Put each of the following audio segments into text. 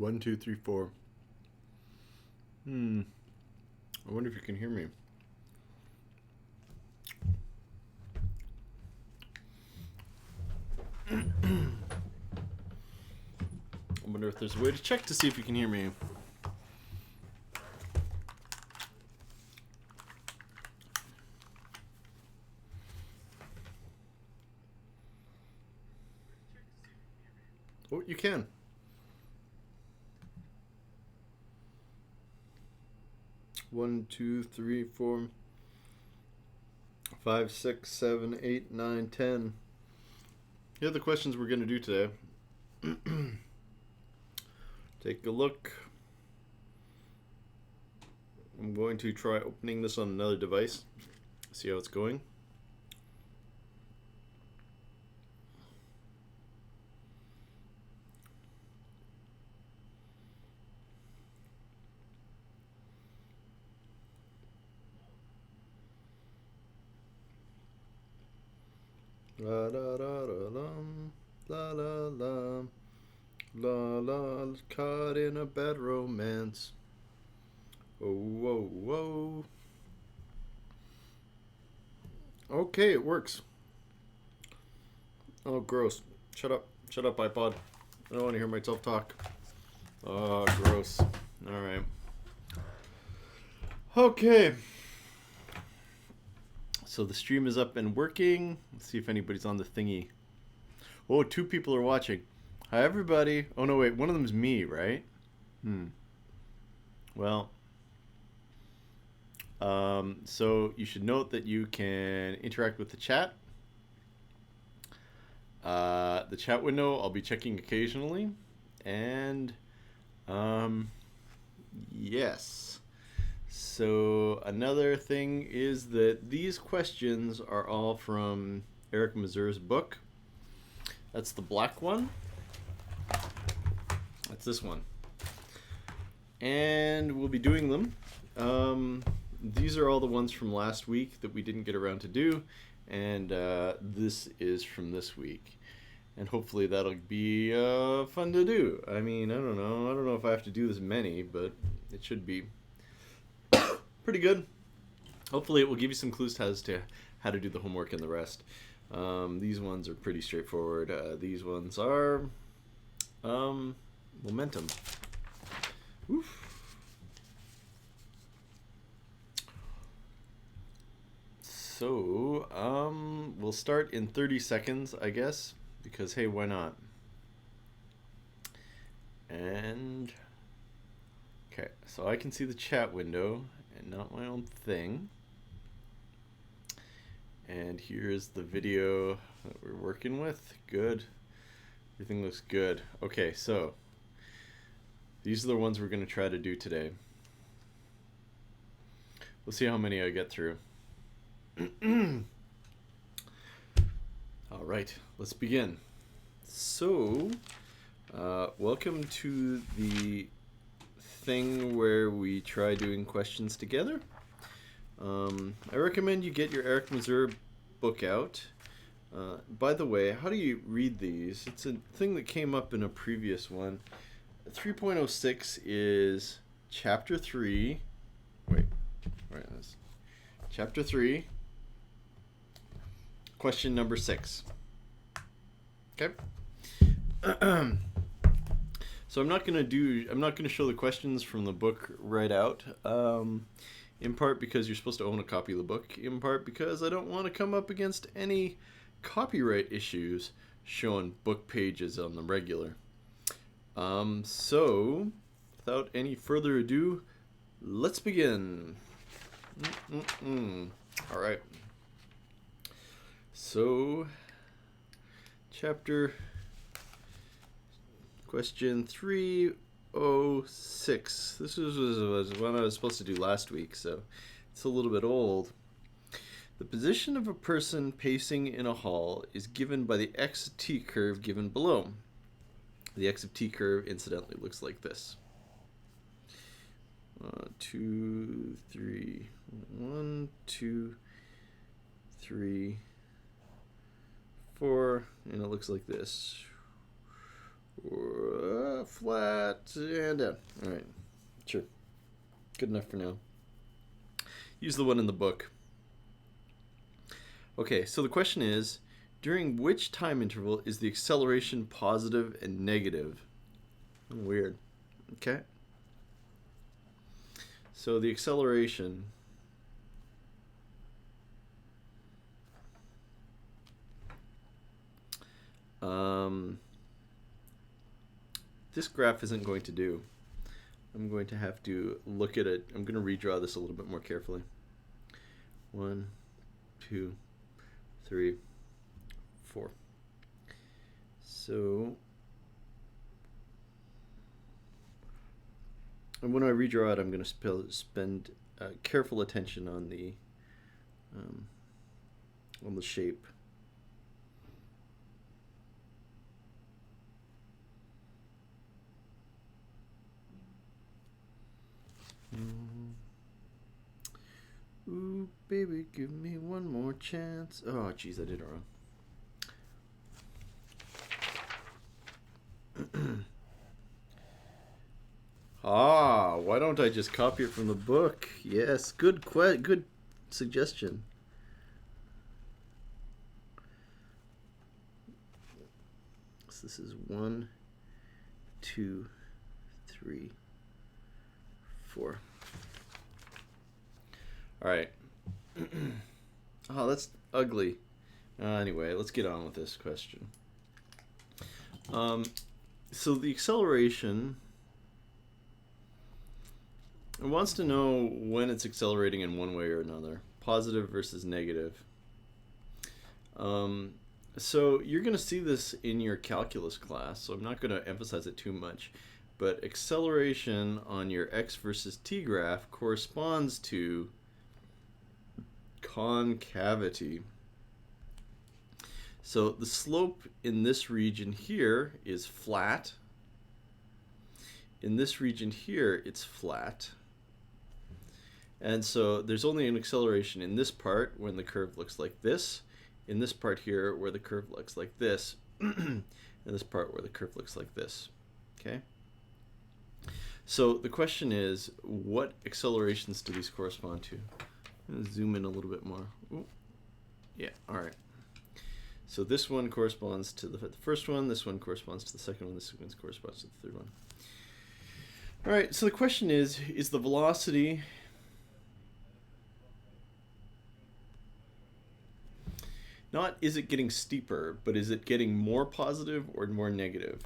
One, two, three, four. I wonder if you can hear me. I wonder if there's a way to check to see if you can hear me. Oh, you can. One, two, three, four, 5, 6, 7, 8, 9, 10. Here are the questions we're going to do today. Take a look. I'm going to try opening this on another device. See how it's going. La la la la la la la la, caught in a bad romance. Oh, whoa, whoa. Okay, it works. Oh, gross. Shut up, iPod. I don't want to hear myself talk. Oh, gross. All right. Okay. So the stream is up and working. Let's see if anybody's on the thingy. Oh, 2 people are watching. Hi, everybody. Oh, no, wait. One of them is me, right? Well, so you should note that you can interact with the chat. The chat window, I'll be checking occasionally. And, yes. So another thing is that these questions are all from Eric Mazur's book. That's the black one. That's this one. And we'll be doing them. These are all the ones from last week that we didn't get around to do. And this is from this week. And hopefully that'll be fun to do. I mean, I don't know. I don't know if I have to do this many, but it should be pretty good. Hopefully it will give you some clues as to how to do the homework and the rest. These ones are pretty straightforward. These ones are momentum. Oof. So we'll start in 30 seconds, I guess, because hey, why not? And okay, so I can see the chat window and not my own thing. And here's the video that we're working with. Good. Everything looks good. Okay, so these are the ones we're going to try to do today. We'll see how many I get through. All right, let's begin. So, welcome to the thing where we try doing questions together. I recommend you get your Eric Mazur book out. By the way, how do you read these? It's a thing that came up in a previous one. 3.06 is chapter 3. Wait, where is this? Chapter 3, question number 6. Okay. So I'm not going to show the questions from the book right out. In part because you're supposed to own a copy of the book. In part because I don't want to come up against any copyright issues showing book pages on the regular. So without any further ado, let's begin. All right. So, question 306. This was one I was supposed to do last week, so it's a little bit old. The position of a person pacing in a hall is given by the x of t curve given below. The x of t curve, incidentally, looks like this. 2, 3, 1, 2, 3, 4, and it looks like this. Flat and down. All right, sure. Good enough for now. Use the one in the book. Okay, so the question is, during which time interval is the acceleration positive and negative? Weird. Okay. So the acceleration this graph isn't going to do. I'm going to have to look at it. I'm going to redraw this a little bit more carefully. 1, 2, 3, 4. So, and when I redraw it, I'm going to spend careful attention on the shape. Ooh, baby, give me one more chance. Oh, jeez, I did it wrong. Why don't I just copy it from the book? Yes, good suggestion. So this is 1, 2, 3, 4. All right. Oh, that's ugly. Anyway, let's get on with this question. So the acceleration, it wants to know when it's accelerating in one way or another, positive versus negative. So you're going to see this in your calculus class, so I'm not going to emphasize it too much. But acceleration on your x versus t graph corresponds to concavity. So the slope in this region here is flat. In this region here, it's flat. And so there's only an acceleration in this part when the curve looks like this, in this part here where the curve looks like this, and this part where the curve looks like this. Okay? So the question is, what accelerations do these correspond to? I'm going to zoom in a little bit more. Ooh. Yeah, all right. So this one corresponds to the first one, this one corresponds to the second one, this one corresponds to the third one. All right, so the question is the velocity not is it getting steeper, but is it getting more positive or more negative?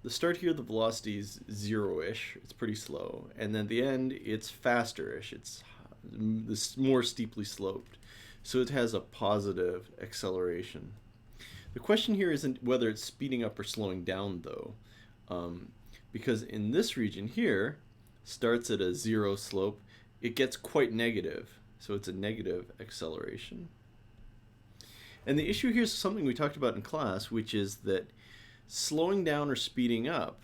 The start here, the velocity is 0-ish, it's pretty slow, and then the end, it's faster-ish, it's more steeply sloped. So it has a positive acceleration. The question here isn't whether it's speeding up or slowing down, though, because in this region here, starts at a 0 slope, it gets quite negative, so it's a negative acceleration. And the issue here is something we talked about in class, which is that slowing down or speeding up.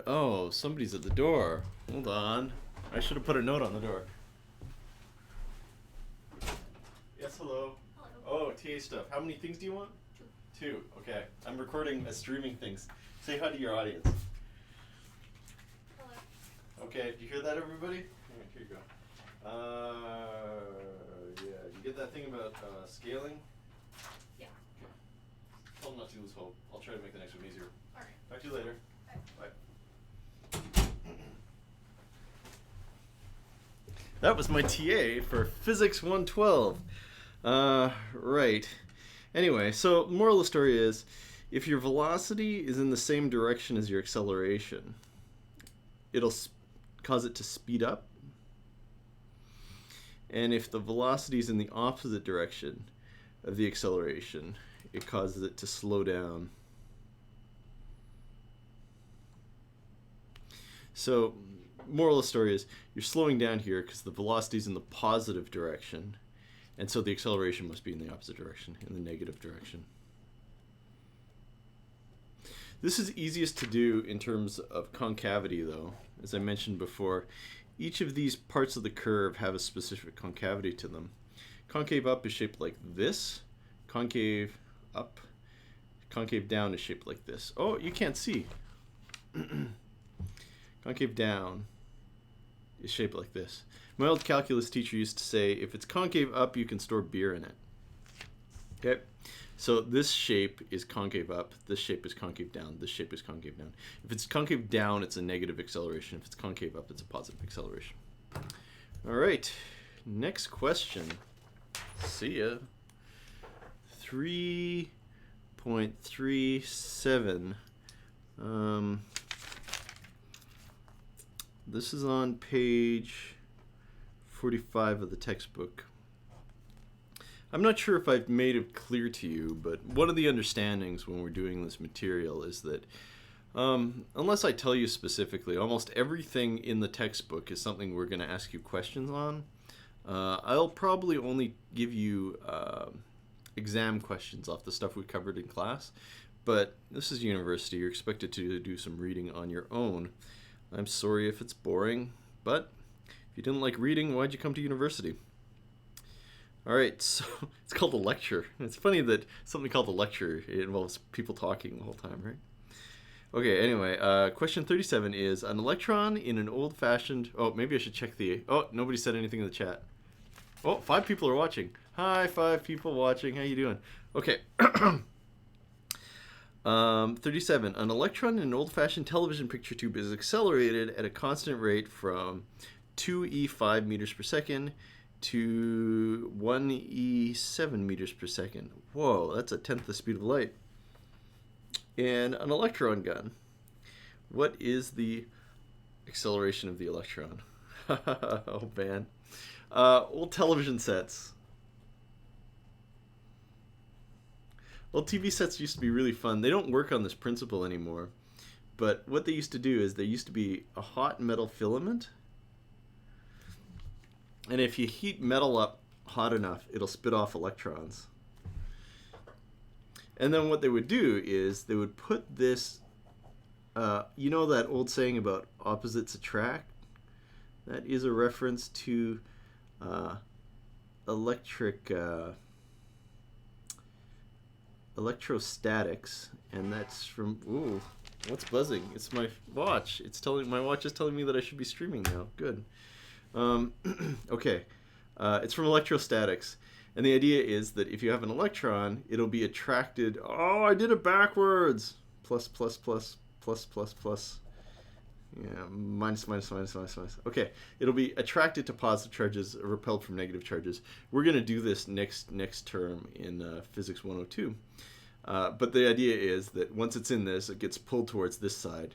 Oh, somebody's at the door. Hold on. I should have put a note on the door. Yes, hello. Hello. Oh, TA stuff. How many things do you want? 2. 2. Okay. I'm recording streaming things. Say hi to your audience. Hello. Okay. Did you hear that, everybody? Here you go. Yeah. You get that thing about scaling? Yeah. Okay. Tell them not to lose hope. I'll try to make the next one easier. All right. Talk to you later. Bye. That was my TA for Physics 112. Right. Anyway, so moral of the story is, if your velocity is in the same direction as your acceleration, it'll cause it to speed up. And if the velocity is in the opposite direction of the acceleration, it causes it to slow down. So, moral of the story is, you're slowing down here because the velocity is in the positive direction, and so the acceleration must be in the opposite direction, in the negative direction. This is easiest to do in terms of concavity, though. As I mentioned before, each of these parts of the curve have a specific concavity to them. Concave up is shaped like this. Concave up. Concave down is shaped like this. Oh, you can't see. Concave down is shaped like this. My old calculus teacher used to say, if it's concave up, you can store beer in it. Okay, so this shape is concave up, this shape is concave down, this shape is concave down. If it's concave down, it's a negative acceleration. If it's concave up, it's a positive acceleration. All right, next question. See ya. 3.37. This is on page 45 of the textbook. I'm not sure if I've made it clear to you, but one of the understandings when we're doing this material is that unless I tell you specifically, almost everything in the textbook is something we're going to ask you questions on. I'll probably only give you exam questions off the stuff we covered in class, but this is university. You're expected to do some reading on your own. I'm sorry if it's boring, but if you didn't like reading, why'd you come to university? All right, so it's called a lecture. It's funny that something called a lecture, it involves people talking the whole time, right? Okay, anyway, question 37 is, an electron in an old-fashioned... Oh, maybe I should check the... Oh, nobody said anything in the chat. Oh, 5 people are watching. Hi, 5 people watching. How you doing? Okay. 37. An electron in an old-fashioned television picture tube is accelerated at a constant rate from 2e5 meters per second to 1e7 meters per second. Whoa, that's a tenth the speed of light. And an electron gun. What is the acceleration of the electron? Oh, man. Old television sets. Well, TV sets used to be really fun. They don't work on this principle anymore. But what they used to do is there used to be a hot metal filament. And if you heat metal up hot enough, it'll spit off electrons. And then what they would do is they would put this, you know that old saying about opposites attract? That is a reference to electrostatics, and that's from, ooh, what's buzzing? It's my watch. My watch is telling me that I should be streaming now. Good. Okay. It's from electrostatics. And the idea is that if you have an electron, it'll be attracted. Oh, I did it backwards. Plus, plus, plus, plus, plus, plus. Yeah, minus, minus, minus, minus, minus. Okay, it'll be attracted to positive charges, repelled from negative charges. We're going to do this next term in Physics 102. But the idea is that once it's in this, it gets pulled towards this side.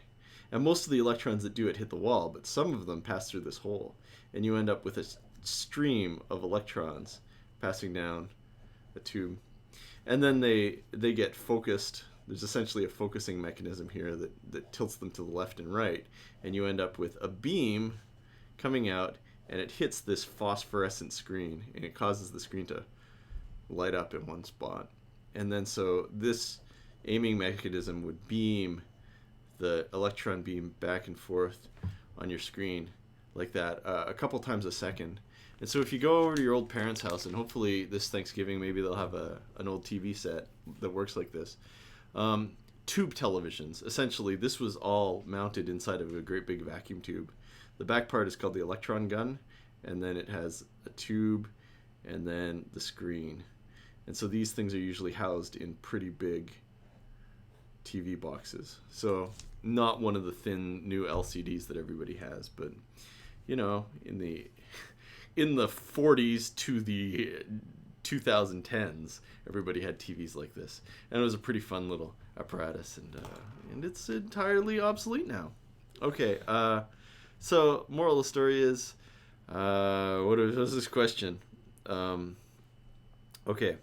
And most of the electrons that do it hit the wall, but some of them pass through this hole. And you end up with a stream of electrons passing down a tube. And then they get focused. There's essentially a focusing mechanism here that tilts them to the left and right. And you end up with a beam coming out, and it hits this phosphorescent screen, and it causes the screen to light up in one spot. And then so this aiming mechanism would beam the electron beam back and forth on your screen like that a couple times a second. And so if you go over to your old parents' house, and hopefully this Thanksgiving maybe they'll have an old TV set that works like this. Tube televisions. Essentially, this was all mounted inside of a great big vacuum tube. The back part is called the electron gun, and then it has a tube and then the screen. And so these things are usually housed in pretty big TV boxes. So not one of the thin new LCDs that everybody has, but you know, in the 40s to the 2010s, everybody had TVs like this, and it was a pretty fun little apparatus, and it's entirely obsolete now. Okay, so moral of the story is, what was this question? Okay,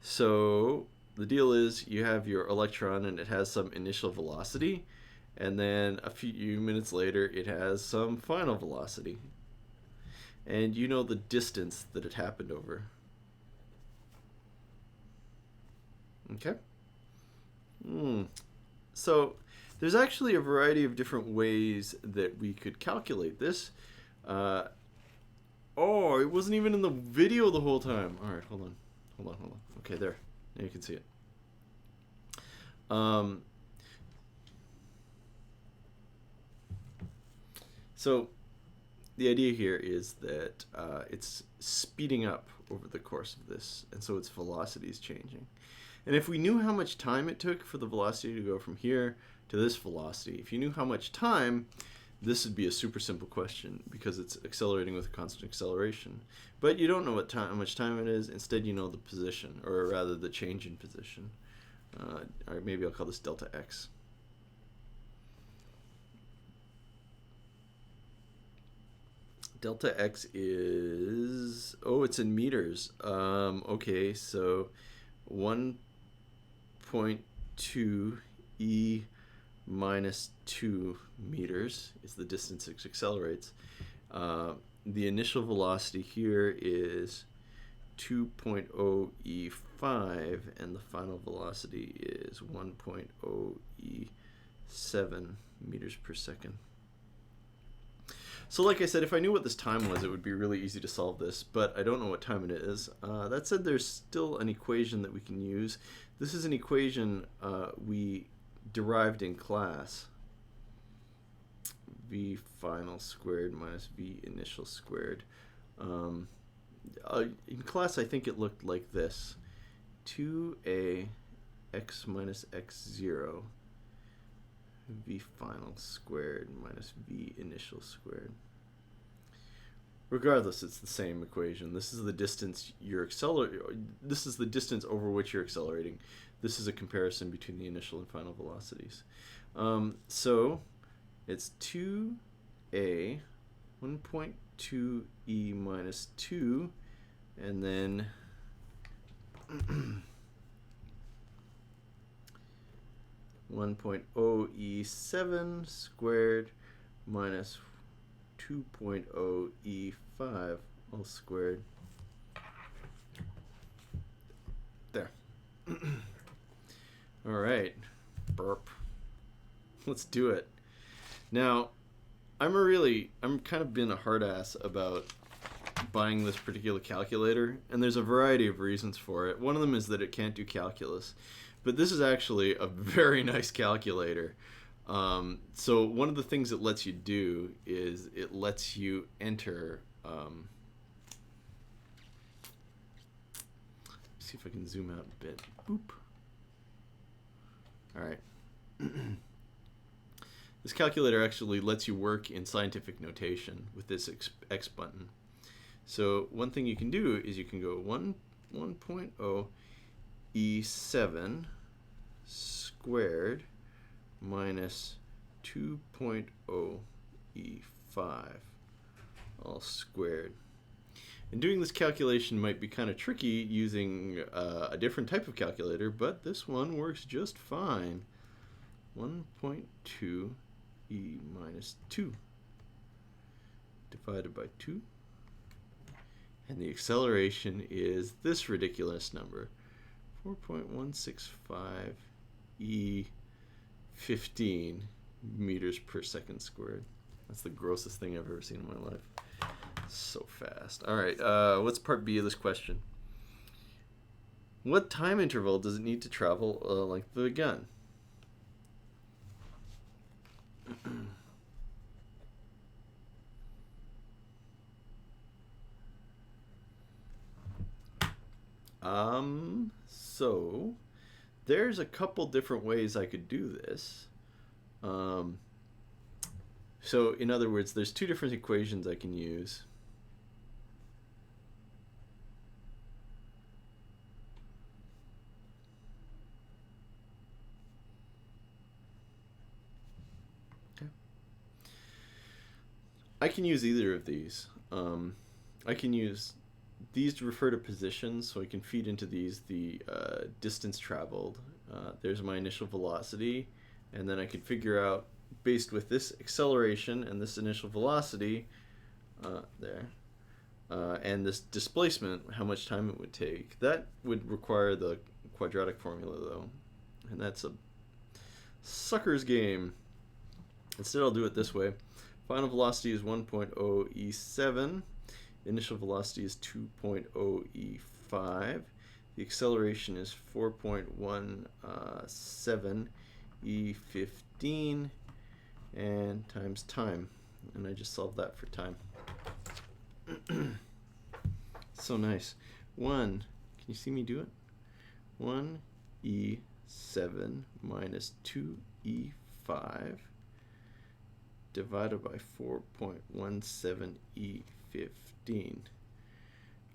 so the deal is you have your electron, and it has some initial velocity, and then a few minutes later it has some final velocity, and you know the distance that it happened over. Okay. So there's actually a variety of different ways that we could calculate this. Oh, it wasn't even in the video the whole time. All right, hold on. Okay, there. Now you can see it. So the idea here is that it's speeding up over the course of this, and so its velocity is changing. And if we knew how much time it took for the velocity to go from here to this velocity, if you knew how much time, this would be a super simple question because it's accelerating with a constant acceleration. But you don't know how much time it is. Instead, you know the position, or rather the change in position. Or maybe I'll call this delta x. Delta x is, oh, it's in meters. Okay, so 1.2 e minus 2 meters is the distance it accelerates. The initial velocity here is 2.0 e5, and the final velocity is 1.0 e7 meters per second. So like I said, if I knew what this time was, it would be really easy to solve this, but I don't know what time it is. That said, there's still an equation that we can use. This is an equation we derived in class. V final squared minus V initial squared. In class, I think it looked like this. 2a x minus x0 V final squared minus V initial squared. Regardless, it's the same equation. This is the distance you're This is the distance over which you're accelerating. This is a comparison between the initial and final velocities. So it's 2a 1.2 e minus 2, and then 1.0 e7 squared minus 2.0 e5 all squared. There. All right. Burp. Let's do it. Now, I'm kind of been a hard ass about buying this particular calculator, and there's a variety of reasons for it. One of them is that it can't do calculus. But this is actually a very nice calculator. So one of the things it lets you do is it lets you enter. See if I can zoom out a bit. Boop. All right. This calculator actually lets you work in scientific notation with this X button. So one thing you can do is you can go 1.0 e7 squared minus 2.0 e5 all squared. And doing this calculation might be kind of tricky using a different type of calculator, but this one works just fine. 1.2 e minus 2 divided by 2. And the acceleration is this ridiculous number, 4.165 e15 meters per second squared. That's the grossest thing I've ever seen in my life. So fast. All right, what's part B of this question? What time interval does it need to travel the length of the gun? So there's a couple different ways I could do this. So in other words, there's two different equations I can use. Okay. I can use either of these. I can use these to refer to positions, so I can feed into these the distance traveled. There's my initial velocity, and then I can figure out, based with this acceleration and this initial velocity, and this displacement, how much time it would take. That would require the quadratic formula, though, and that's a sucker's game. Instead, I'll do it this way. Final velocity is 1.0 e7. Initial velocity is 2.0 e5. The acceleration is 4.17 e15, and times time. And I just solved that for time. So nice. 1, can you see me do it? 1e7 minus 2e5 divided by 4.17e15.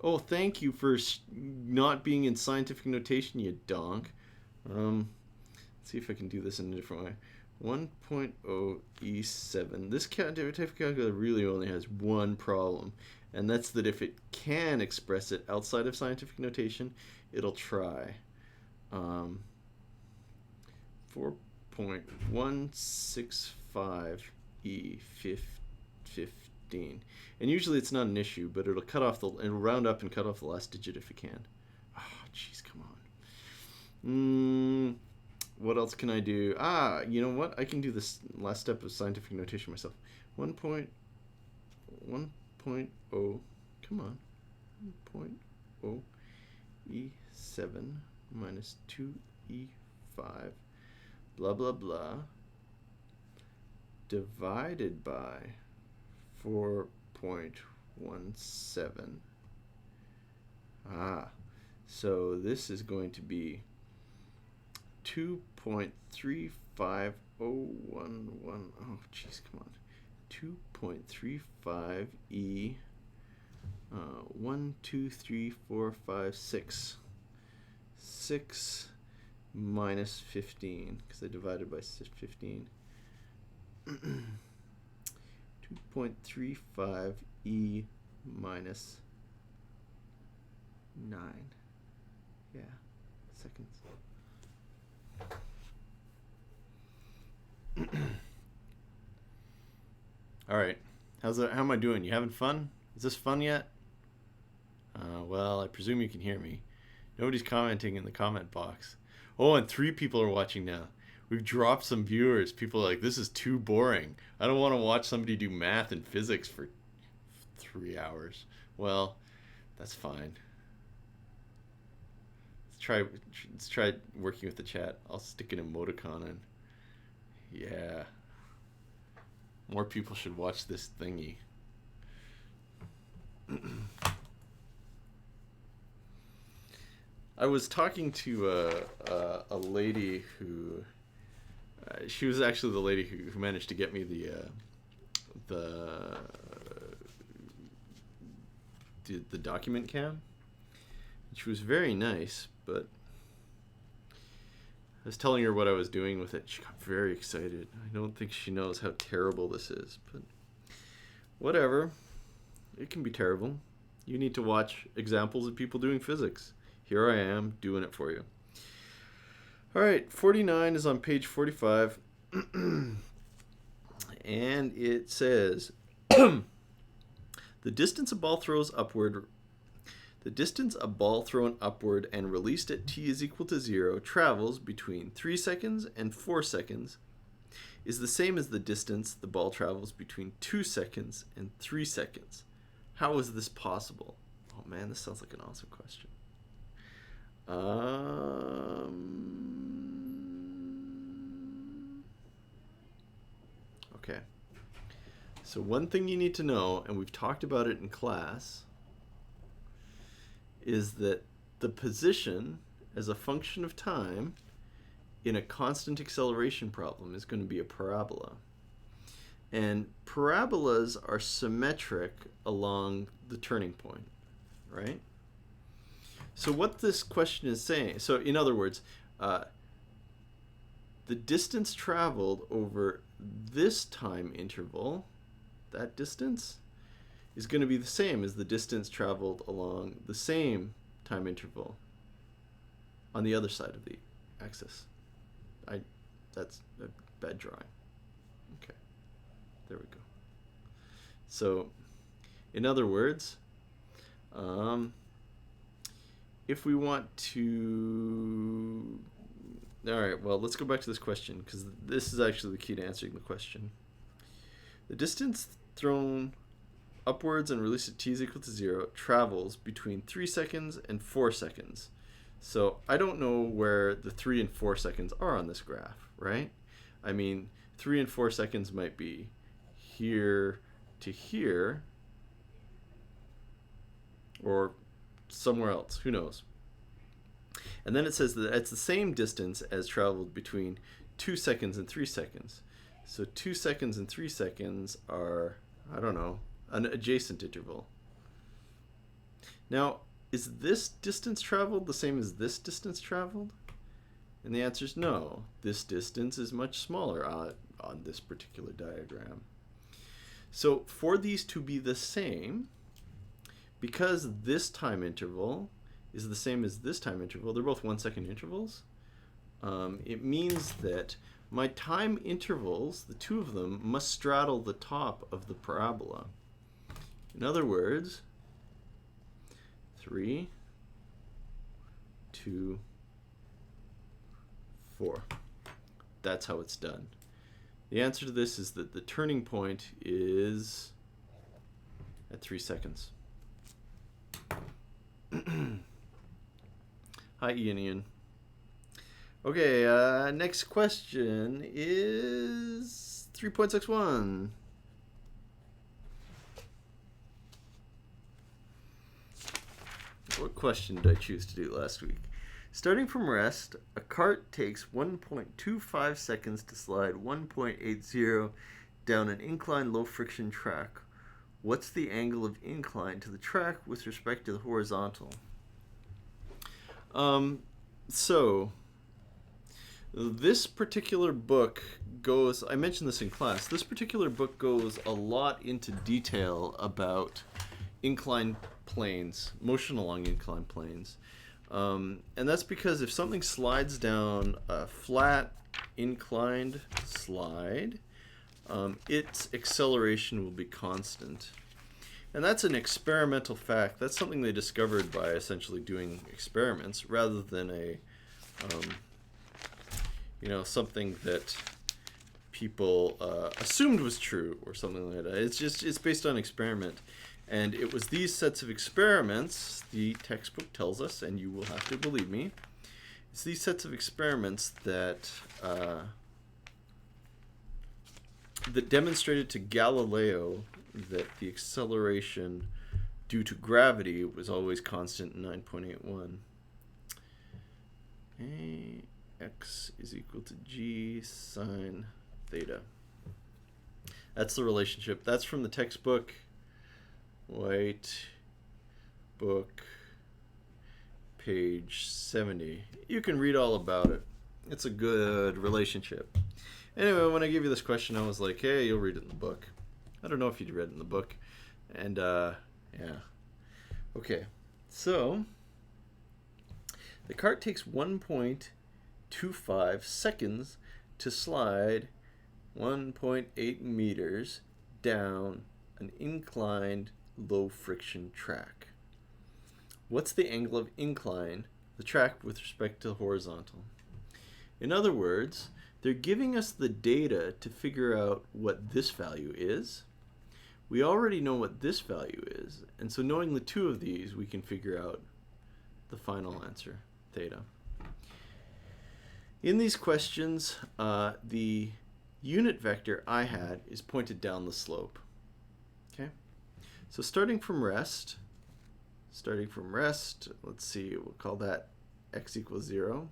Oh, thank you for not being in scientific notation, you donk. Let's see if I can do this in a different way. 1.0 E7. This type of calculator really only has one problem, and that's that if it can express it outside of scientific notation, it'll try. 4.165 E15. And usually it's not an issue, but it'll round up and cut off the last digit if it can. Oh, jeez, come on. What else can I do? You know what? I can do this last step of scientific notation myself. 1.0. Come on. 1.0 E7 minus 2E5 blah blah blah divided by 4.17. So this is going to be 2.35011. Oh, jeez, come on. 2.35 E. 1, 2, 3, 4, 5, 6. 6 minus 15, because I divided by 15. 2.35 E minus 9. Yeah, seconds. All right, how am I doing? You having fun? Is this fun yet? Well, I presume you can hear me. Nobody's commenting in the comment box. Oh, and 3 people are watching now. We've dropped some viewers. People are like, this is too boring. I don't want to watch somebody do math and physics for 3 hours. Well, that's fine. Let's try working with the chat. I'll stick an emoticon in. Yeah. More people should watch this thingy. I was talking to a lady who she was actually the lady who managed to get me the document cam. She was very nice, but I was telling her what I was doing with it. She got very excited. I don't think she knows how terrible this is, but whatever. It can be terrible. You need to watch examples of people doing physics. Here I am doing it for you. All right, 49 is on page 45. And it says, the distance a ball throws upward, the distance a ball thrown upward and released at t is equal to 0 travels between 3 seconds and 4 seconds is the same as the distance the ball travels between 2 seconds and 3 seconds. How is this possible? Oh man, this sounds like an awesome question. Okay. So one thing you need to know, and we've talked about it in class, is that the position as a function of time in a constant acceleration problem is going to be a parabola. And parabolas are symmetric along the turning point, right? So what this question is saying, so in other words, the distance traveled over this time interval, that distance, is going to be the same as the distance traveled along the same time interval on the other side of the axis. That's a bad drawing. Okay, there we go. So, in other words, if we want to... All right, well, let's go back to this question, because this is actually the key to answering the question. The distance thrown upwards and released at t is equal to 0 travels between 3 seconds and 4 seconds. So I don't know where the 3 and 4 seconds are on this graph, right? I mean, 3 and 4 seconds might be here to here, or somewhere else, who knows. And then it says that it's the same distance as traveled between 2 seconds and 3 seconds. So 2 seconds and 3 seconds are, I don't know, an adjacent interval. Now, is this distance traveled the same as this distance traveled? And the answer is no. This distance is much smaller on this particular diagram. So for these to be the same, because this time interval is the same as this time interval, they're both 1 second intervals, it means that my time intervals, the two of them, must straddle the top of the parabola. In other words, 3, 2, 4. That's how it's done. The answer to this is that the turning point is at 3 seconds. Hi, Ian. Okay, next question is 3.61. What question did I choose to do last week? Starting from rest, a cart takes 1.25 seconds to slide 1.80 down an incline low-friction track. What's the angle of incline to the track with respect to the horizontal? So this particular book goes, I mentioned this in class, this particular book goes a lot into detail about inclined planes, motion along inclined planes. And that's because if something slides down a flat inclined slide, its acceleration will be constant. And that's an experimental fact. That's something they discovered by essentially doing experiments rather than a, something that people assumed was true or something like that. It's based on experiment. And it was these sets of experiments, the textbook tells us, and you will have to believe me, it's these sets of experiments that that demonstrated to Galileo that the acceleration due to gravity was always constant in 9.81. X is equal to g sine theta. That's the relationship. That's from the textbook. White book, page 70. You can read all about it. It's a good relationship. Anyway, when I gave you this question, I was like, hey, you'll read it in the book. I don't know if you'd read it in the book. And, yeah. Okay, so the cart takes 1.25 seconds to slide 1.8 meters down an inclined low friction track. What's the angle of incline, the track, with respect to the horizontal? In other words, they're giving us the data to figure out what this value is. We already know what this value is, and so knowing the two of these, we can figure out the final answer, theta. In these questions, the unit vector I had is pointed down the slope. Okay? So starting from rest, let's see, we'll call that x equals 0.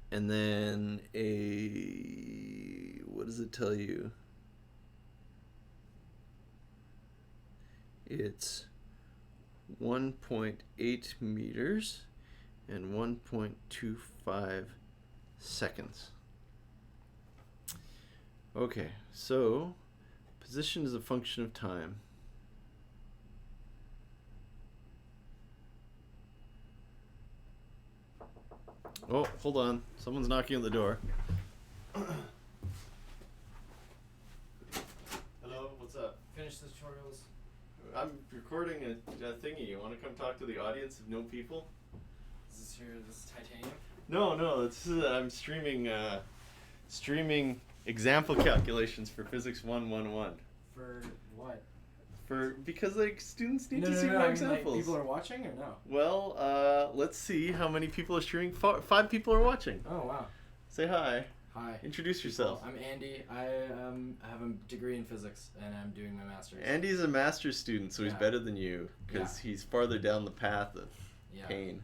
And then what does it tell you? It's 1.8 meters and 1.25 seconds. Okay, so position is a function of time. Oh, hold on. Someone's knocking on the door. Hello, what's up? Finish the tutorials. I'm recording a thingy. You want to come talk to the audience of no people? Is this titanium? No. It's I'm streaming example calculations for Physics 111. For what? Because students need to see no, more I mean, examples. like, people are watching or no? Well, let's see how many people are streaming. 5 people are watching. Oh wow. Say hi. Hi. Introduce yourself. I'm Andy. I have a degree in physics, and I'm doing my master's. Andy's a master's student, so he's Yeah. better than you because he's farther down the path of pain.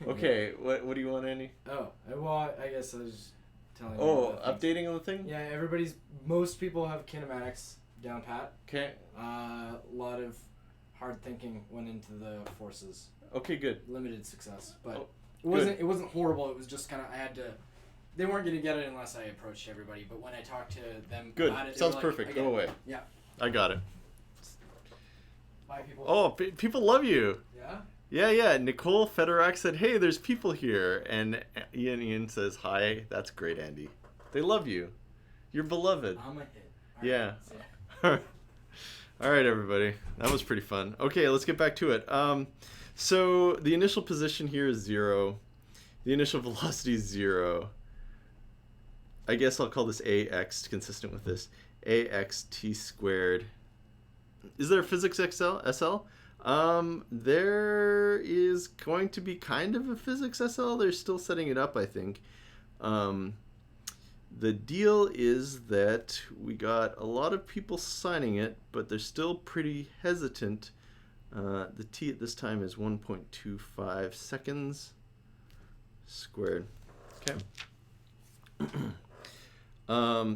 Yeah. Okay, what do you want, Andy? Oh, well, I guess I was telling you. Oh, about things. updating on the thing? Yeah, most people have kinematics down pat. Okay. A lot of hard thinking went into the forces. Okay, good. Limited success, but Oh, it wasn't horrible. It was just kind of they weren't going to get it unless I approached everybody. But when I talked to them Good. about it, Sounds they were perfect. like, Go away. Yeah. I got it. Bye, people. Oh, people love you. Yeah? Yeah. Nicole Federak said, hey, there's people here. And Ian says, hi. That's great, Andy. They love you. You're beloved. I'm a hit. Yeah. All right, everybody. That was pretty fun. Okay, let's get back to it. So the initial position here is 0. The initial velocity is 0. I guess I'll call this AX, consistent with this. AX t squared. Is there a physics SL? There is going to be kind of a physics SL. They're still setting it up, I think. The deal is that we got a lot of people signing it, but they're still pretty hesitant. The t at this time is 1.25 seconds squared. Okay.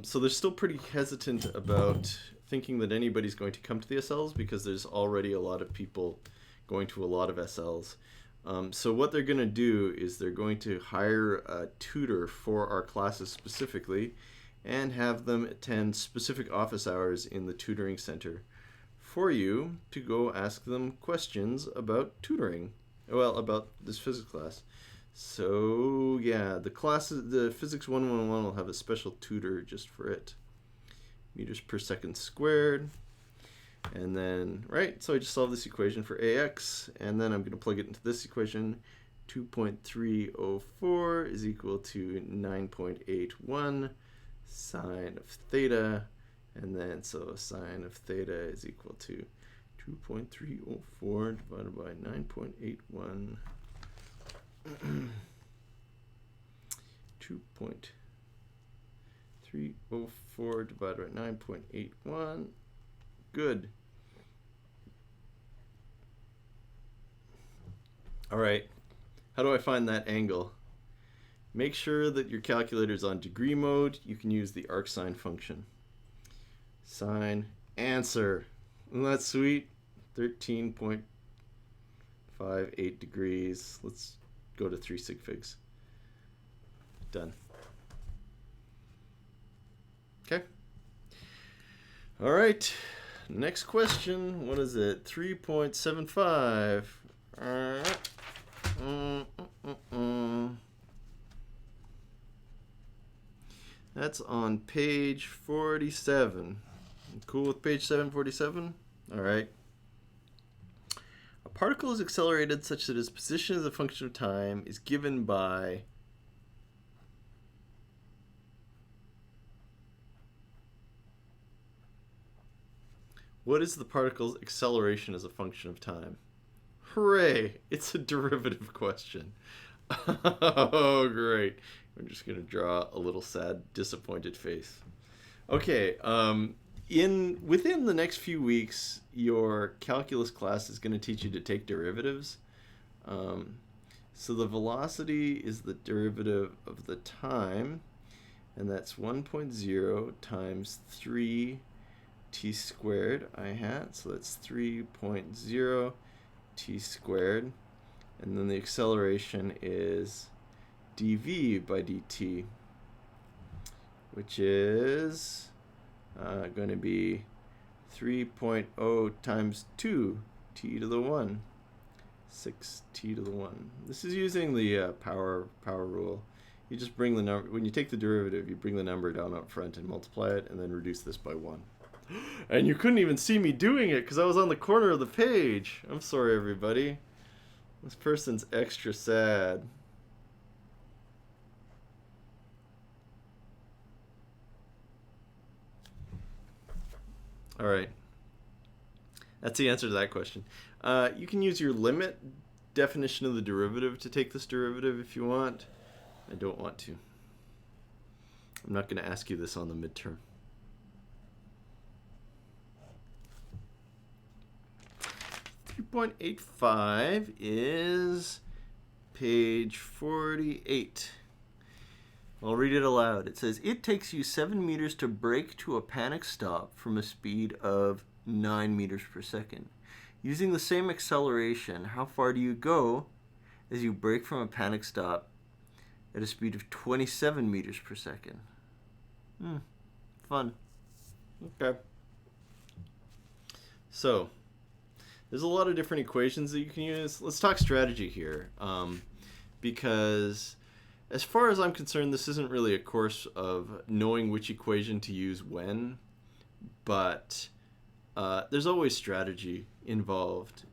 So they're still pretty hesitant about thinking that anybody's going to come to the SLs because there's already a lot of people going to a lot of SLs. So what they're going to do is they're going to hire a tutor for our classes specifically and have them attend specific office hours in the tutoring center for you to go ask them questions about tutoring. Well, about this physics class. So yeah, the Physics 111 will have a special tutor just for it. Meters per second squared. And then, right, so I just solved this equation for AX, and then I'm going to plug it into this equation. 2.304 is equal to 9.81 sine of theta, and then so sine of theta is equal to 2.304 divided by 9.81. 2.304 divided by 9.81. Good. All right. How do I find that angle? Make sure that your calculator is on degree mode. You can use the arcsine function. Sine, answer. Isn't that sweet? 13.58 degrees. Let's go to 3 sig figs. Done. Okay. All right. Next question. What is it? 3.75. That's on page 47. Cool with page 747? All right. A particle is accelerated such that its position as a function of time is given by what is the particle's acceleration as a function of time? Hooray! It's a derivative question. Oh, great. I'm just going to draw a little sad, disappointed face. Okay, within the next few weeks, your calculus class is going to teach you to take derivatives. So the velocity is the derivative of the time, and that's 1.0 times 3 t squared I hat, so that's 3.0 t squared, and then the acceleration is dv by dt, which is going to be 3.0 times 2 t to the 1, 6 t to the 1. This is using the power rule. You just bring the number, when you take the derivative, you bring the number down up front and multiply it, and then reduce this by 1. And you couldn't even see me doing it because I was on the corner of the page. I'm sorry, everybody. This person's extra sad. All right. That's the answer to that question. You can use your limit definition of the derivative to take this derivative if you want. I don't want to. I'm not going to ask you this on the midterm. .85 is page 48. I'll read it aloud. It says, it takes you 7 meters to brake to a panic stop from a speed of 9 meters per second. Using the same acceleration, how far do you go as you brake from a panic stop at a speed of 27 meters per second? Fun. Okay. So, there's a lot of different equations that you can use. Let's talk strategy here. Because as far as I'm concerned, this isn't really a course of knowing which equation to use when, but there's always strategy involved.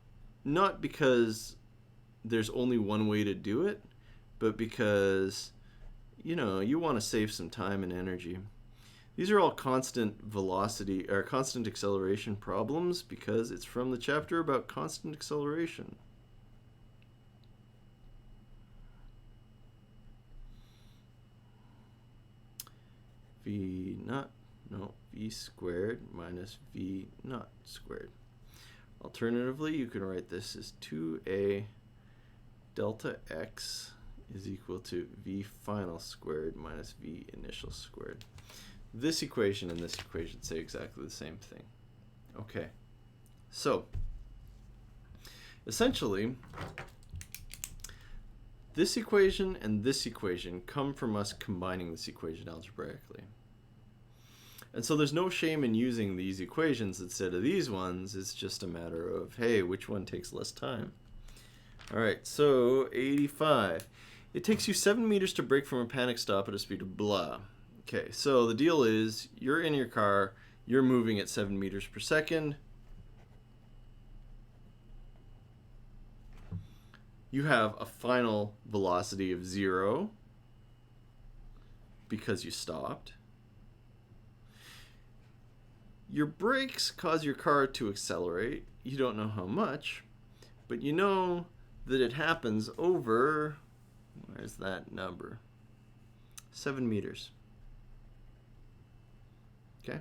Not because there's only one way to do it, but because, you know, you want to save some time and energy. These are all constant velocity or constant acceleration problems because it's from the chapter about constant acceleration. V squared minus V naught squared. Alternatively, you can write this as 2a delta x is equal to V final squared minus V initial squared. This equation and this equation say exactly the same thing. Okay, so essentially, this equation and this equation come from us combining this equation algebraically. And so there's no shame in using these equations instead of these ones. It's just a matter of, hey, which one takes less time? All right, so 85. It takes you 7 meters to brake from a panic stop at a speed of blah. Okay, so the deal is you're in your car, you're moving at 7 meters per second. You have a final velocity of 0 because you stopped. Your brakes cause your car to accelerate. You don't know how much, but you know that it happens over, where's that number? 7 meters. Okay?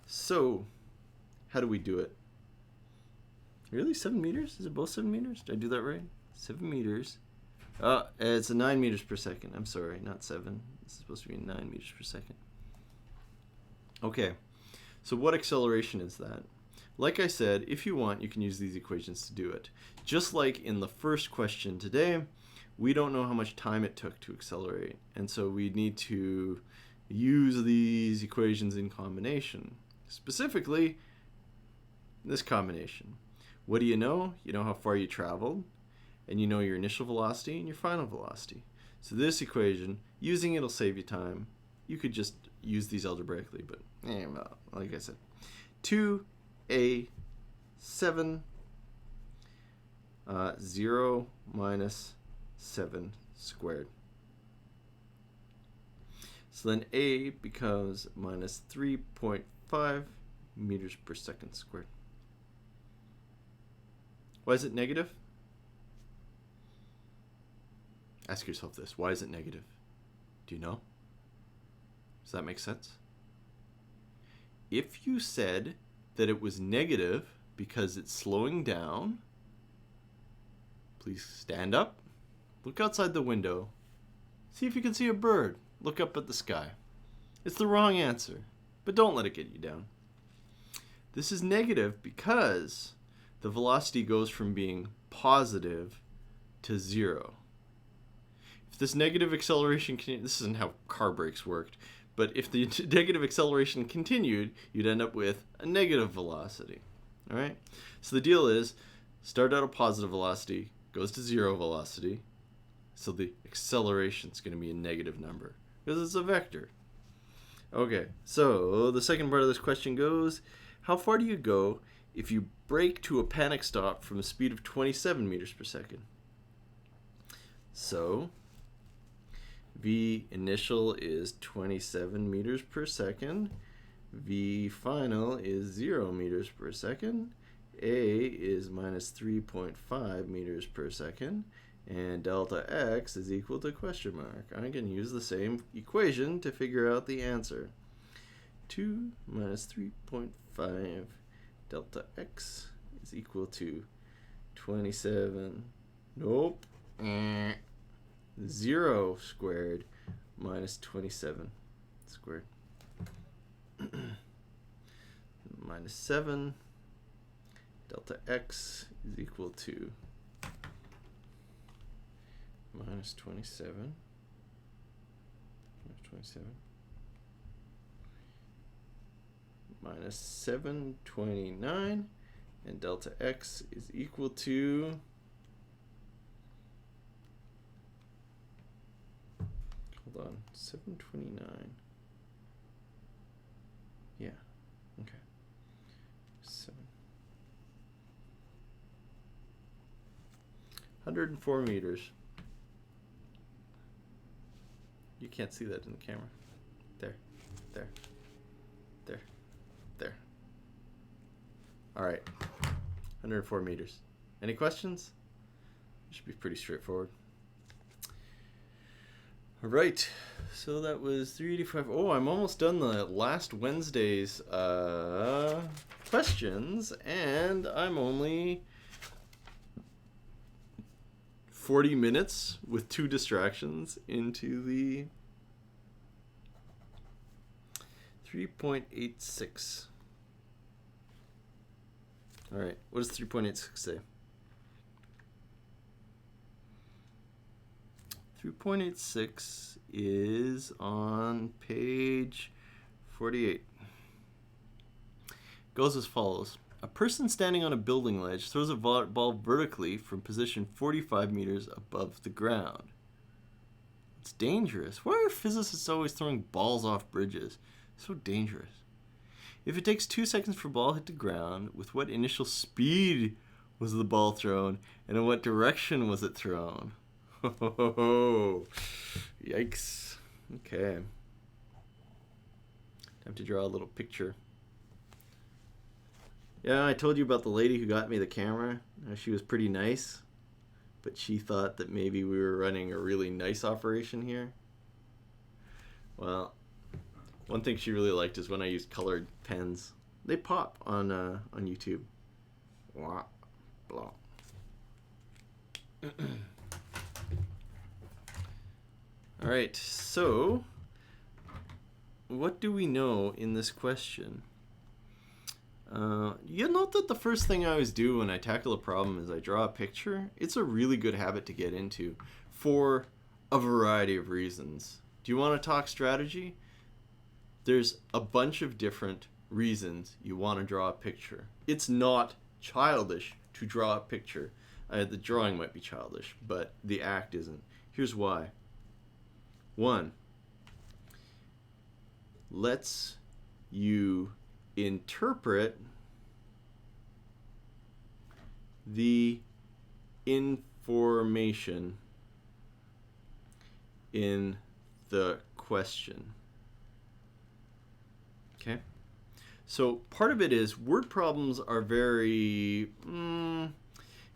So, how do we do it? Really? 7 meters? Is it both 7 meters? Did I do that right? 7 meters. It's a 9 meters per second. I'm sorry, not 7. It's supposed to be 9 meters per second. Okay. So what acceleration is that? Like I said, if you want, you can use these equations to do it. Just like in the first question today, we don't know how much time it took to accelerate. And so we need to use these equations in combination. Specifically, this combination. What do you know? You know how far you traveled, and you know your initial velocity and your final velocity. So this equation, using it will save you time. You could just use these algebraically, but well, like I said, 2a 7 0 minus 7 squared. So then a becomes minus 3.5 meters per second squared. Why is it negative? Ask yourself this. Why is it negative? Do you know? Does that make sense? If you said that it was negative because it's slowing down, please stand up, look outside the window, see if you can see a bird, look up at the sky. It's the wrong answer, but don't let it get you down. This is negative because the velocity goes from being positive to 0. If this negative acceleration, this isn't how car brakes worked, but if the negative acceleration continued, you'd end up with a negative velocity. All right? So the deal is, start out at positive velocity, goes to 0 velocity, so the acceleration is going to be a negative number because it's a vector. Okay, so the second part of this question goes, how far do you go if you brake to a panic stop from a speed of 27 meters per second? So V initial is 27 meters per second. V final is 0 meters per second. A is minus 3.5 meters per second. And delta x is equal to question mark. I can use the same equation to figure out the answer. 2 minus 3.5 delta x is equal to 27. Nope. 0 squared minus 27 squared. Minus 7 delta x is equal to minus 27 minus 729, and delta x is equal to hold on, 729. Yeah, okay. 104 meters. You can't see that in the camera. There, there, there, there. All right, 104 meters. Any questions? Should be pretty straightforward. All right, so that was 385. Oh, I'm almost done the last Wednesday's questions, and I'm only 40 minutes with 2 distractions into the 3.86. All right, what does 3.86 say? 3.86 is on page 48. Goes as follows. A person standing on a building ledge throws a ball vertically from position 45 meters above the ground. It's dangerous. Why are physicists always throwing balls off bridges? So dangerous. If it takes 2 seconds for a ball to hit the ground, with what initial speed was the ball thrown, and in what direction was it thrown? Oh, yikes. Okay. Time to draw a little picture. Yeah, I told you about the lady who got me the camera. She was pretty nice, but she thought that maybe we were running a really nice operation here. Well, one thing she really liked is when I used colored pens. They pop on YouTube. Blah, blah. All right, so what do we know in this question? You'll note that the first thing I always do when I tackle a problem is I draw a picture. It's a really good habit to get into for a variety of reasons. Do you want to talk strategy? There's a bunch of different reasons you want to draw a picture. It's not childish to draw a picture. The drawing might be childish, but the act isn't. Here's why. 1. Lets you interpret the information in the question. Okay? So part of it is word problems are very,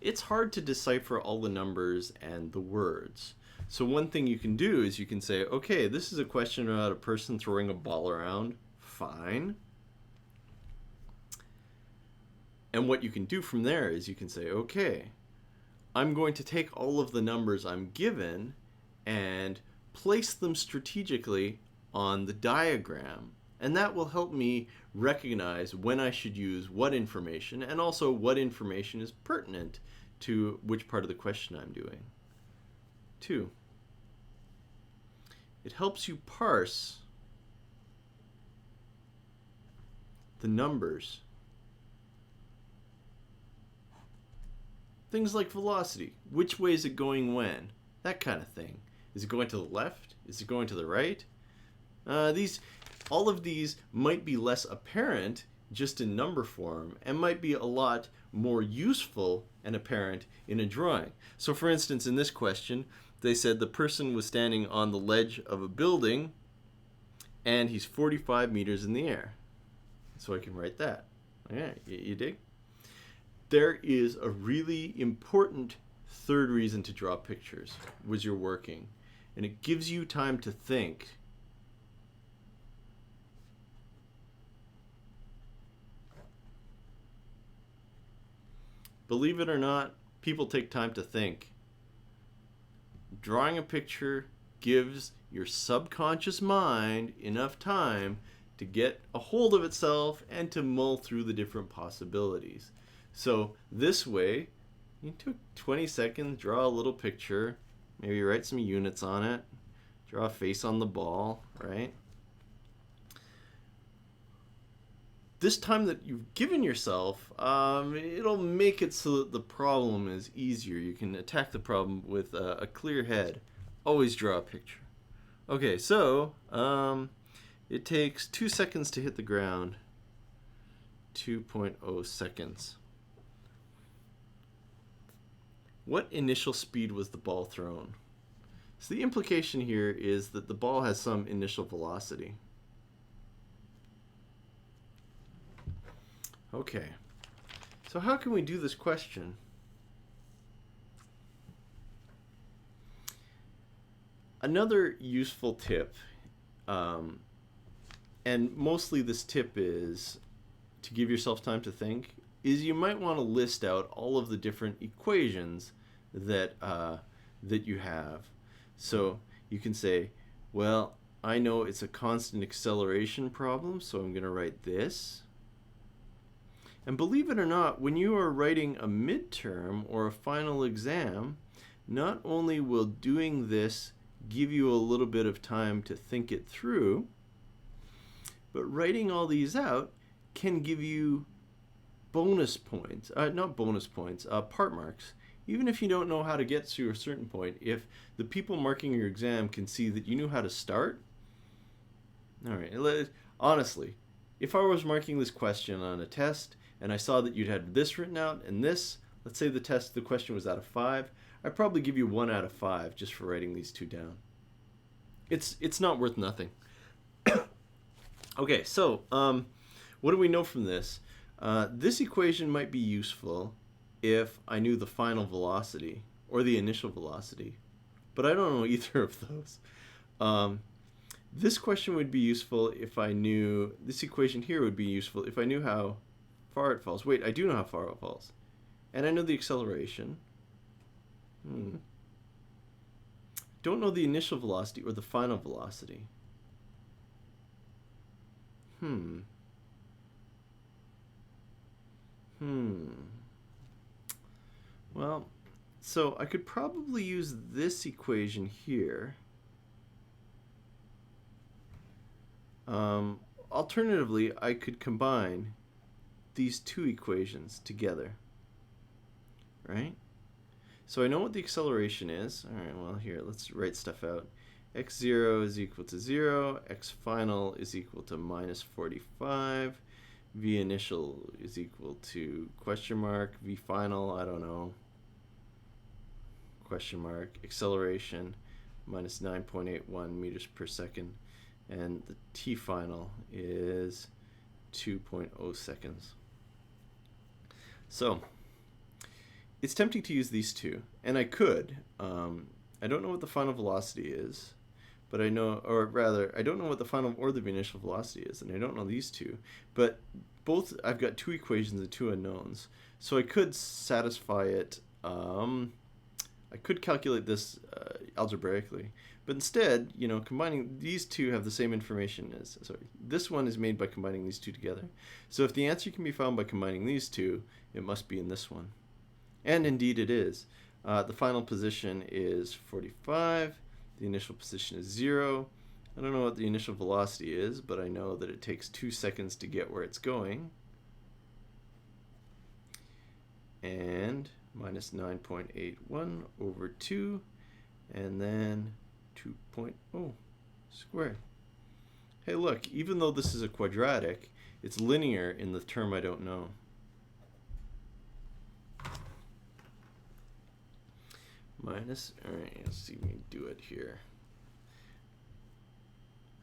it's hard to decipher all the numbers and the words. So one thing you can do is you can say, okay, this is a question about a person throwing a ball around. Fine. And what you can do from there is you can say, okay, I'm going to take all of the numbers I'm given and place them strategically on the diagram. And that will help me recognize when I should use what information and also what information is pertinent to which part of the question I'm doing. 2. It helps you parse the numbers. Things like velocity. Which way is it going when? That kind of thing. Is it going to the left? Is it going to the right? All of these might be less apparent just in number form and might be a lot more useful and apparent in a drawing. So for instance, in this question, they said the person was standing on the ledge of a building and he's 45 meters in the air. So I can write that. Okay, you dig? There is a really important third reason to draw pictures was you're working. And it gives you time to think. Believe it or not, people take time to think. Drawing a picture gives your subconscious mind enough time to get a hold of itself and to mull through the different possibilities. So this way, you took 20 seconds, draw a little picture, maybe write some units on it, draw a face on the ball, right? This time that you've given yourself, it'll make it so that the problem is easier. You can attack the problem with a clear head. Always draw a picture. Okay, so it takes 2 seconds to hit the ground. 2.0 seconds. What initial speed was the ball thrown? So the implication here is that the ball has some initial velocity. Okay, so how can we do this question? Another useful tip, and mostly this tip is to give yourself time to think, is you might want to list out all of the different equations that you have. So you can say, well, I know it's a constant acceleration problem, so I'm going to write this. And believe it or not, when you are writing a midterm or a final exam, not only will doing this give you a little bit of time to think it through, but writing all these out can give you bonus points, not bonus points, part marks. Even if you don't know how to get to a certain point, if the people marking your exam can see that you knew how to start, all right, honestly, if I was marking this question on a test and I saw that you'd had this written out and this, let's say the question was out of 5, I'd probably give you 1 out of 5 just for writing these two down. It's not worth nothing. Okay, so what do we know from this? This equation might be useful if I knew the final velocity or the initial velocity, but I don't know either of those. This question would be useful if I knew, this equation here would be useful if I knew how far it falls. Wait, I do know how far it falls. And I know the acceleration. Don't know the initial velocity or the final velocity. Well, so I could probably use this equation here. Alternatively, I could combine these two equations together, right? So I know what the acceleration is. All right, well, here, let's write stuff out. x0 is equal to 0, x final is equal to minus 45, v initial is equal to question mark, v final, I don't know, question mark, acceleration minus 9.81 meters per second, and the t final is 2.0 seconds. So it's tempting to use these two, and I could. I don't know what the final velocity is, but I know, or rather, I don't know what the final or the initial velocity is, and I don't know these two. But both, I've got two equations and two unknowns, so I could satisfy it. I could calculate this algebraically, but instead, combining these two have the same information as, this one is made by combining these two together. So if the answer can be found by combining these two, it must be in this one. And indeed it is. The final position is 45. The initial position is 0. I don't know what the initial velocity is, but I know that it takes 2 seconds to get where it's going. And minus 9.81 over 2, and then 2.0 squared. Hey, look, even though this is a quadratic, it's linear in the term I don't know. Minus, all right, let's see if we can do it here.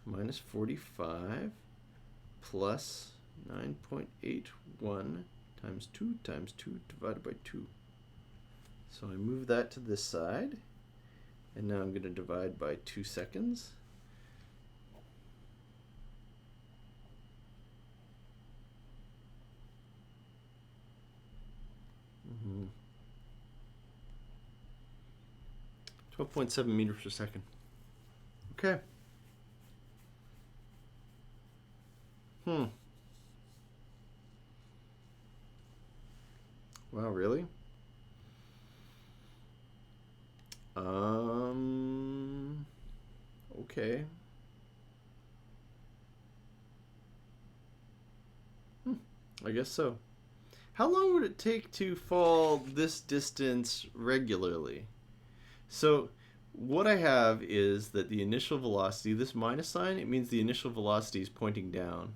Minus 45 plus 9.81 times 2 divided by 2. So I move that to this side, and now I'm going to divide by 2 seconds. Mm-hmm. 12.7 meters per second. Okay. Wow, really? Okay. I guess so. How long would it take to fall this distance regularly? So what I have is that the initial velocity, this minus sign, it means the initial velocity is pointing down.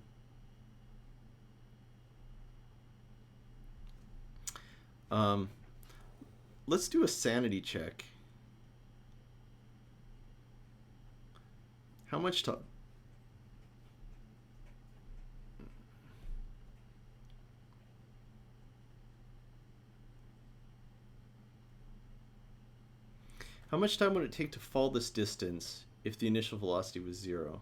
Let's do a sanity check. How much time? How much time would it take to fall this distance if the initial velocity was 0?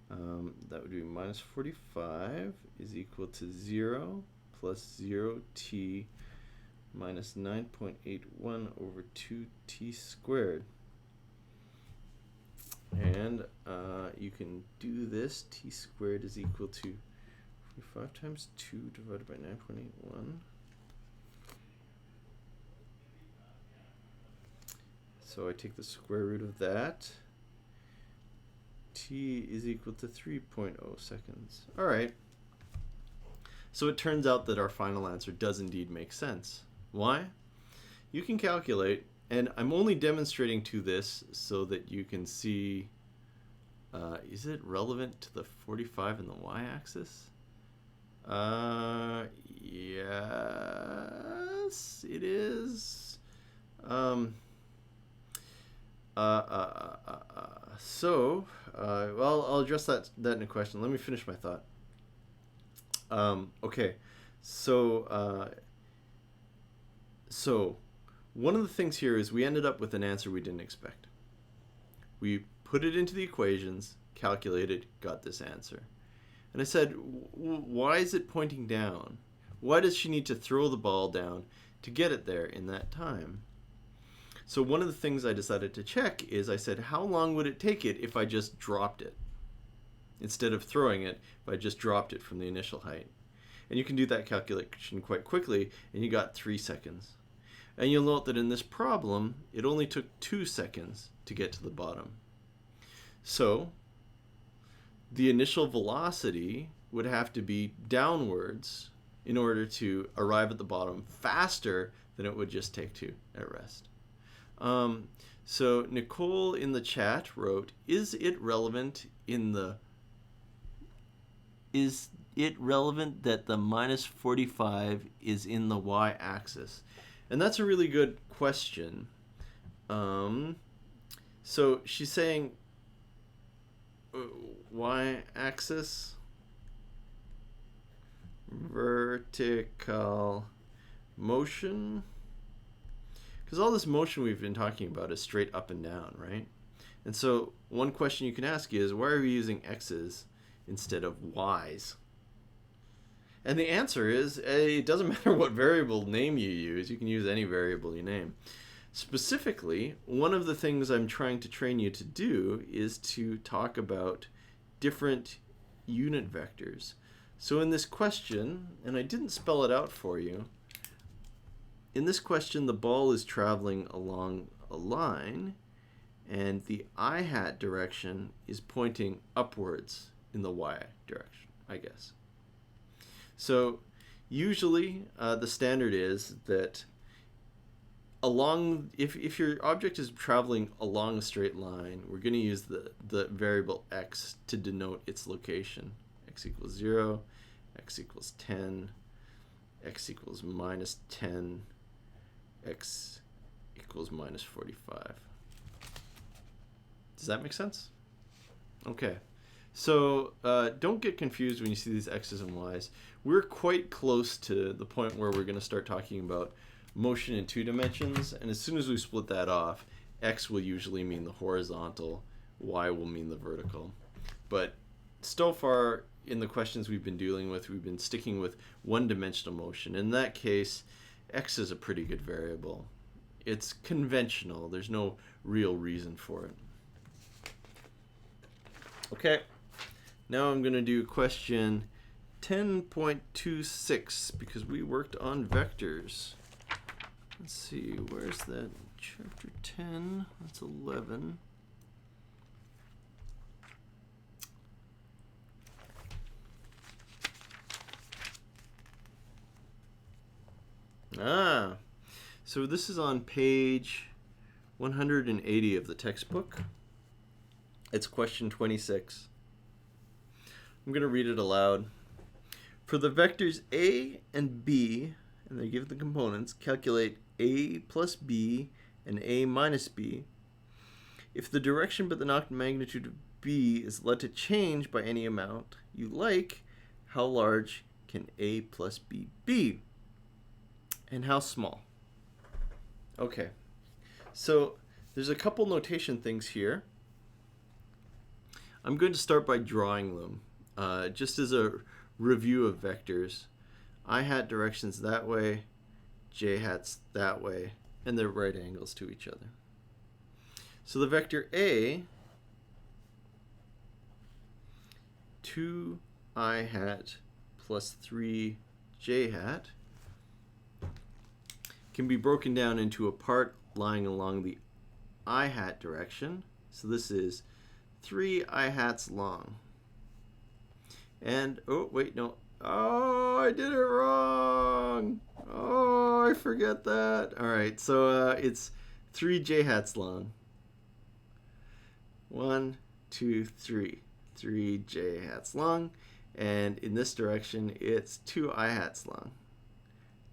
That would be minus 45 is equal to 0 plus 0t minus 9.81 over 2t squared. And you can do this. T squared is equal to 45 times 2 divided by 9.81. So I take the square root of that. T is equal to 3.0 seconds. All right. So it turns out that our final answer does indeed make sense. Why? You can calculate, and I'm only demonstrating to this so that you can see, is it relevant to the 45 and the y-axis? Yes, it is. Well, I'll address that in a question. Let me finish my thought. Okay, so one of the things here is we ended up with an answer we didn't expect. We put it into the equations, calculated, got this answer. And I said, why is it pointing down? Why does she need to throw the ball down to get it there in that time? So one of the things I decided to check is I said, how long would it take it if I just dropped it? Instead of throwing it, if I just dropped it from the initial height. And you can do that calculation quite quickly, and you got 3 seconds. And you'll note that in this problem, it only took 2 seconds to get to the bottom. So the initial velocity would have to be downwards in order to arrive at the bottom faster than it would just take to at rest. So Nicole in the chat wrote, is it relevant that the minus 45 is in the y-axis? And that's a really good question. So she's saying y-axis, vertical motion, because all this motion we've been talking about is straight up and down, right? And so one question you can ask is, why are we using x's instead of y's? And the answer is, it doesn't matter what variable name you use. You can use any variable you name. Specifically, one of the things I'm trying to train you to do is to talk about different unit vectors. So in this question, and I didn't spell it out for you, in this question the ball is traveling along a line, and the I-hat direction is pointing upwards in the y direction, I guess. So usually the standard is that if your object is traveling along a straight line, we're going to use the variable x to denote its location. X equals 0, x equals 10, x equals minus 10, x equals minus 45. Does that make sense? Okay. So don't get confused when you see these x's and y's. We're quite close to the point where we're going to start talking about motion in 2 dimensions, and as soon as we split that off, x will usually mean the horizontal, y will mean the vertical. But so far in the questions we've been dealing with, we've been sticking with 1-dimensional motion. In that case, x is a pretty good variable. It's conventional. There's no real reason for it. Okay, now I'm going to do question 10.26 because we worked on vectors. Let's see, where's that? Chapter 10, that's 11. So this is on page 180 of the textbook. It's question 26. I'm going to read it aloud. For the vectors A and B, and they give the components, calculate A plus B and A minus B. If the direction but the not magnitude of B is let to change by any amount you like, how large can A plus B be? And how small? Okay, so there's a couple notation things here. I'm going to start by drawing them, just as a review of vectors. I hat directions that way, j hats that way, and they're right angles to each other. So the vector A, 2i hat plus 3j hat, can be broken down into a part lying along the I hat direction. So this is 3 I hats long. And, oh, wait, no. Oh, I did it wrong. Oh, I forget that. All right, so it's 3 j hats long. 1, 2, 3. 3 j hats long. And in this direction, it's 2 I hats long.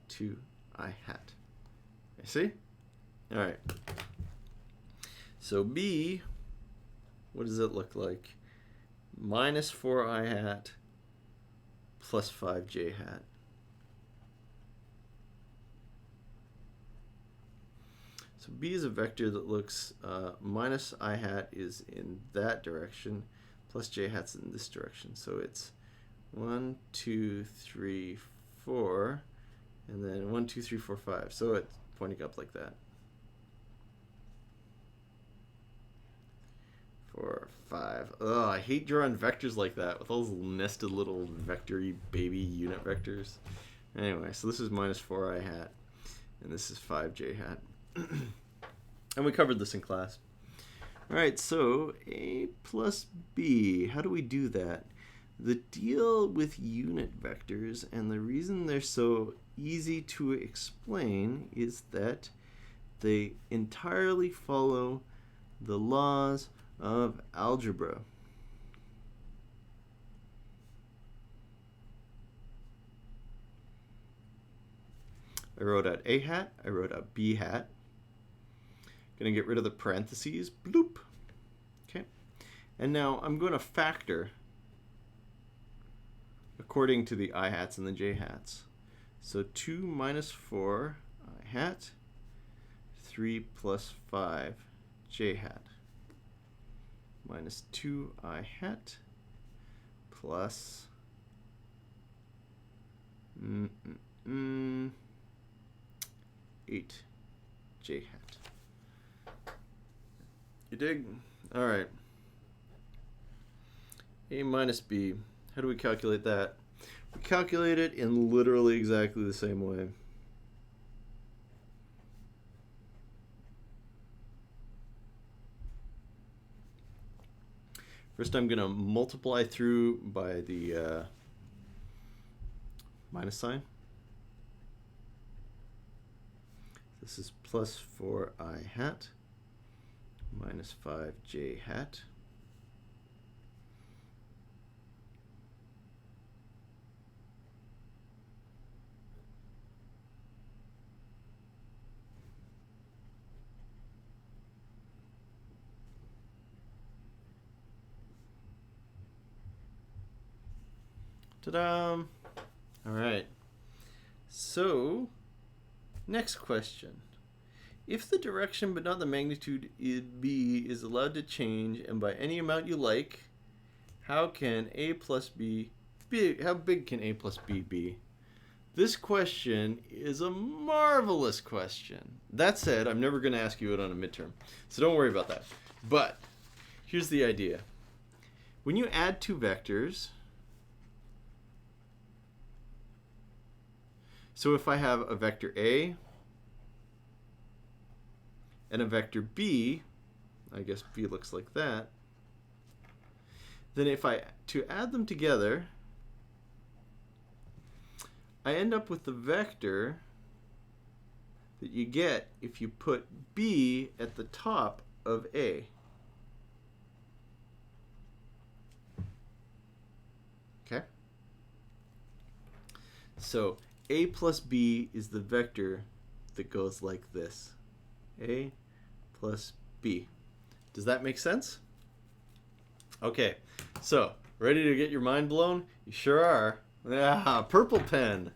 2 I hat. You see? All right. So B, what does it look like? Minus 4 I hat plus 5 j hat. So B is a vector that looks minus I hat is in that direction, plus j hat's in this direction. So it's 1, 2, 3, 4, and then 1, 2, 3, 4, 5. So it's pointing up like that. 4, 5. Ugh, I hate drawing vectors like that with all those nested little vectory baby unit vectors. Anyway, so this is minus 4 I hat, and this is 5 j hat. And we covered this in class. All right, so A plus B, how do we do that? The deal with unit vectors, and the reason they're so easy to explain, is that they entirely follow the laws of algebra. I wrote out A hat, I wrote out B hat. Gonna get rid of the parentheses, bloop. Okay, and now I'm going to factor according to the I hats and the j hats. So 2 minus 4 I hat, 3 plus 5 j hat, minus 2 I hat, plus 8 j hat. You dig? All right. A minus B. How do we calculate that? We calculate it in literally exactly the same way. First, I'm going to multiply through by the minus sign. This is plus 4i hat minus 5j hat. Ta-da! All right. So Next question. If the direction but not the magnitude b is allowed to change and by any amount you like, how can a plus b be? How big can a plus b be? This question is a marvelous question. That said, I'm never going to ask you it on a midterm, so don't worry about that. But here's the idea. When you add two vectors, so if I have a vector A and a vector B, I guess B looks like that, then if I to add them together, I end up with the vector that you get if you put B at the top of A. Okay? So A plus B is the vector that goes like this. A plus B. Does that make sense? Okay, so ready to get your mind blown? You sure are. Ah, purple pen.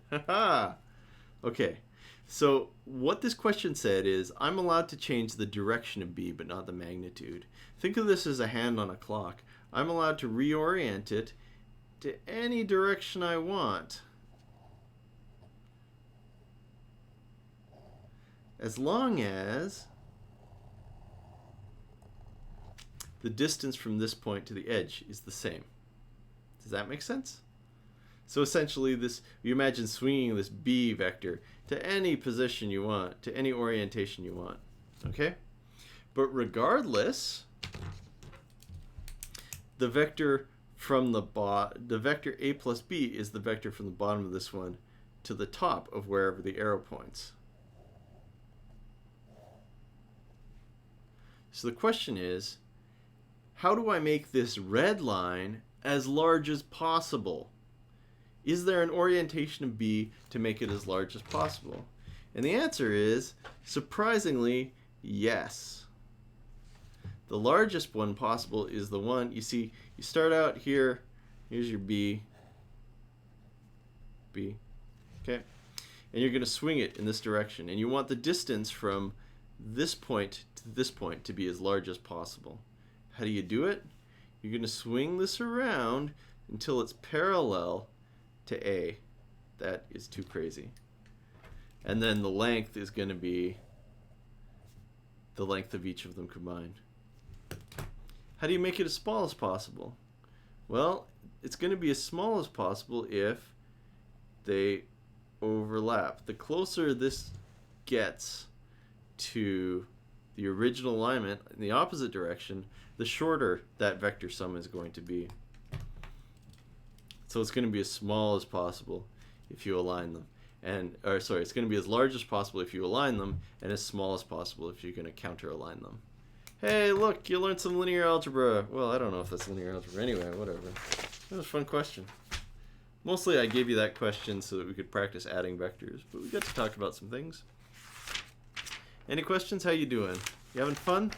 Okay, so what this question said is I'm allowed to change the direction of B but not the magnitude. Think of this as a hand on a clock. I'm allowed to reorient it to any direction I want, as long as the distance from this point to the edge is the same. Does that make sense? So essentially, this, you imagine swinging this B vector to any position you want, to any orientation you want. Okay? But regardless, the vector from the vector A plus B is the vector from the bottom of this one to the top of wherever the arrow points. So the question is, how do I make this red line as large as possible? Is there an orientation of B to make it as large as possible? And the answer is, surprisingly, yes. The largest one possible is the one, you see, you start out here, here's your B, okay? And you're going to swing it in this direction. And you want the distance from this point to this point to be as large as possible. How do you do it? You're going to swing this around until it's parallel to A. That is too crazy. And then the length is going to be the length of each of them combined. How do you make it as small as possible? Well, it's going to be as small as possible if they overlap. The closer this gets to the original alignment in the opposite direction, the shorter that vector sum is going to be. So it's going to be as small as possible if you align them. It's going to be as large as possible if you align them, and as small as possible if you're going to counter align them. Hey, look, you learned some linear algebra. Well, I don't know if that's linear algebra anyway, whatever. That was a fun question. Mostly I gave you that question so that we could practice adding vectors, but we got to talk about some things. Any questions? How you doing? You having fun?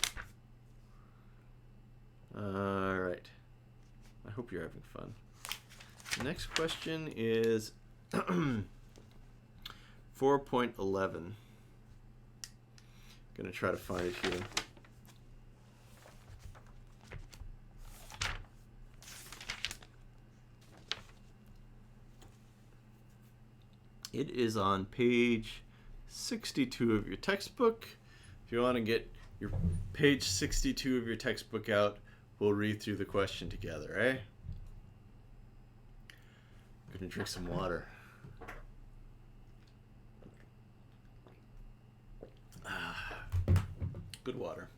All right. I hope you're having fun. The next question is 4.11. Gonna try to find it here. It is on page 62 of your textbook. If you want to get your page 62 of your textbook out, we'll read through the question together, eh? I'm gonna drink some water. Good water.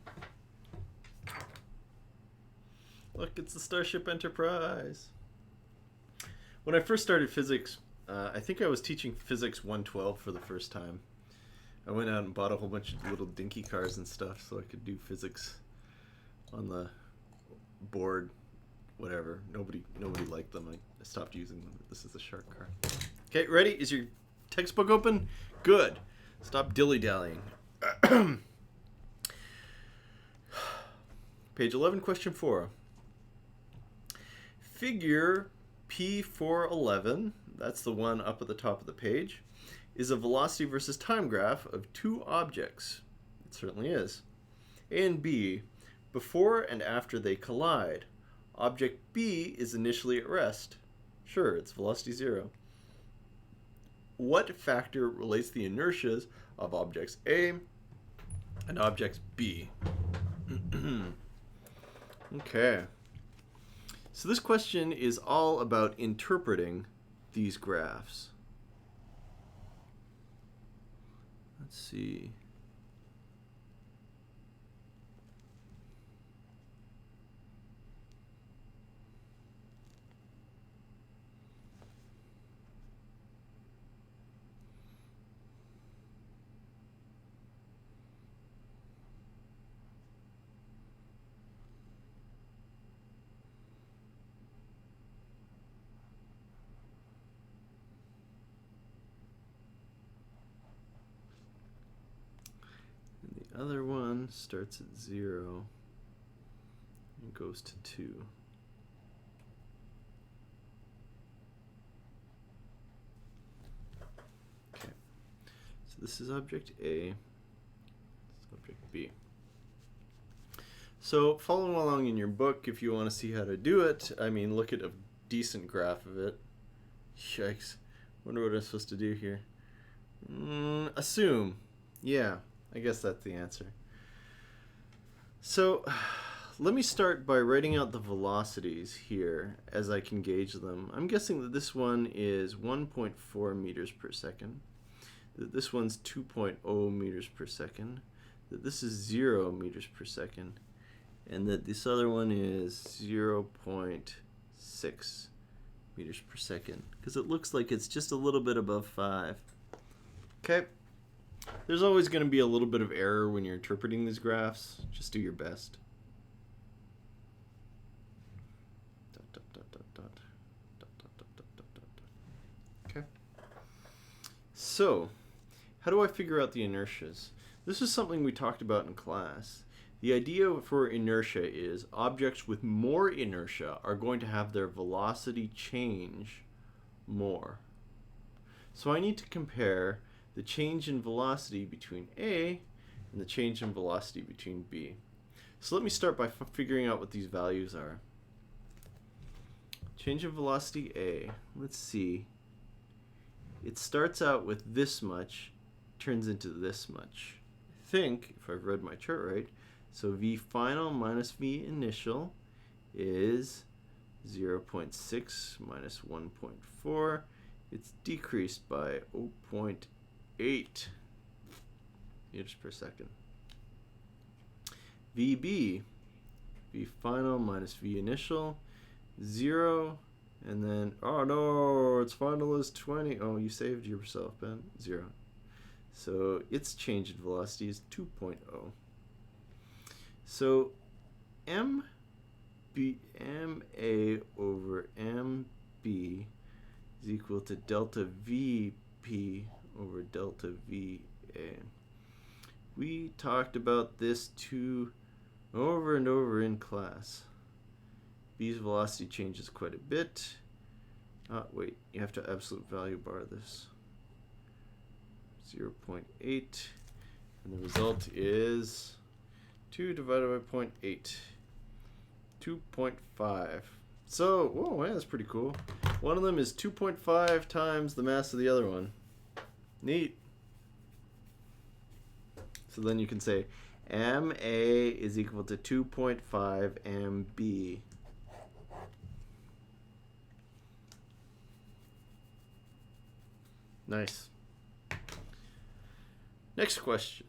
Look, it's the Starship Enterprise. When I first started physics, I think I was teaching Physics 112 for the first time. I went out and bought a whole bunch of little dinky cars and stuff so I could do physics on the board, whatever. Nobody liked them. I stopped using them. This is the shark car. Okay, ready? Is your textbook open? Good. Stop dilly-dallying. Page 11, question 4. Figure P411, that's the one up at the top of the page, is a velocity versus time graph of two objects. It certainly is. A and B, before and after they collide. Object B is initially at rest. Sure, it's velocity 0. What factor relates the inertias of objects A and objects B? Okay. So this question is all about interpreting these graphs. Let's see. The other one starts at 0 and goes to 2. Okay, so this is object A, this is object B. So following along in your book, if you want to see how to do it, I mean, look at a decent graph of it. Yikes, wonder what I'm supposed to do here. Assume, yeah. I guess that's the answer. So let me start by writing out the velocities here as I can gauge them. I'm guessing that this one is 1.4 meters per second, that this one's 2.0 meters per second, that this is 0 meters per second, and that this other one is 0.6 meters per second, because it looks like it's just a little bit above 5. Okay. There's always going to be a little bit of error when you're interpreting these graphs. Just do your best. Okay. So, how do I figure out the inertias? This is something we talked about in class. The idea for inertia is objects with more inertia are going to have their velocity change more. So I need to compare the change in velocity between A and the change in velocity between B. So let me start by figuring out what these values are. Change in velocity A, let's see. It starts out with this much, turns into this much. I think, if I've read my chart right, so V final minus V initial is 0.6 minus 1.4. It's decreased by 0.8 meters per second. VB, V final minus V initial, 0, and then, oh no, its final is 20. Oh, you saved yourself, Ben. 0. So its change in velocity is 2.0. So MA over MB is equal to delta VP over delta VA. We talked about this over and over in class. B's velocity changes quite a bit. Wait, you have to absolute value bar this. 0.8, and the result is 2 divided by 0.8. 2.5. So, whoa, yeah, that's pretty cool. One of them is 2.5 times the mass of the other one. Neat. So then you can say MA is equal to 2.5 MB. Nice. Next question.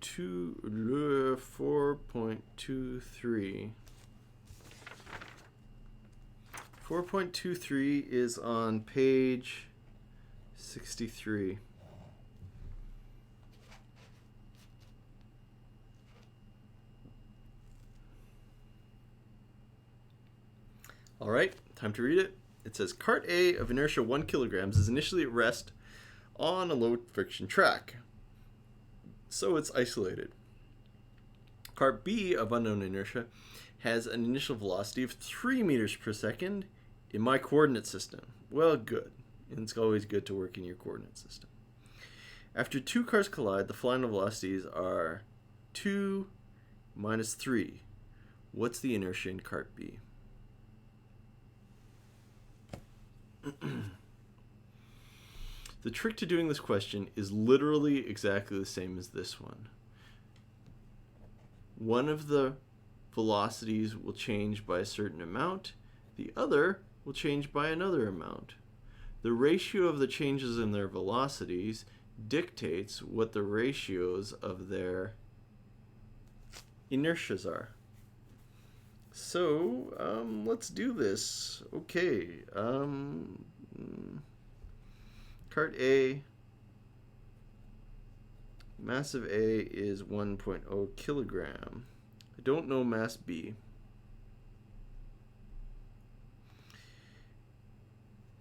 4.23. 4.23 is on page 63. All right, time to read it. It says cart A of inertia 1 kilograms is initially at rest on a low friction track, so it's isolated. Cart B of unknown inertia has an initial velocity of 3 meters per second. In my coordinate system. Well, good. And it's always good to work in your coordinate system. After two cars collide, the final velocities are 2 minus 3. What's the inertia in cart B? The trick to doing this question is literally exactly the same as this one. One of the velocities will change by a certain amount. The other will change by another amount. The ratio of the changes in their velocities dictates what the ratios of their inertias are. So, let's do this. Okay. Cart A, mass of A is 1.0 kilogram. I don't know mass B.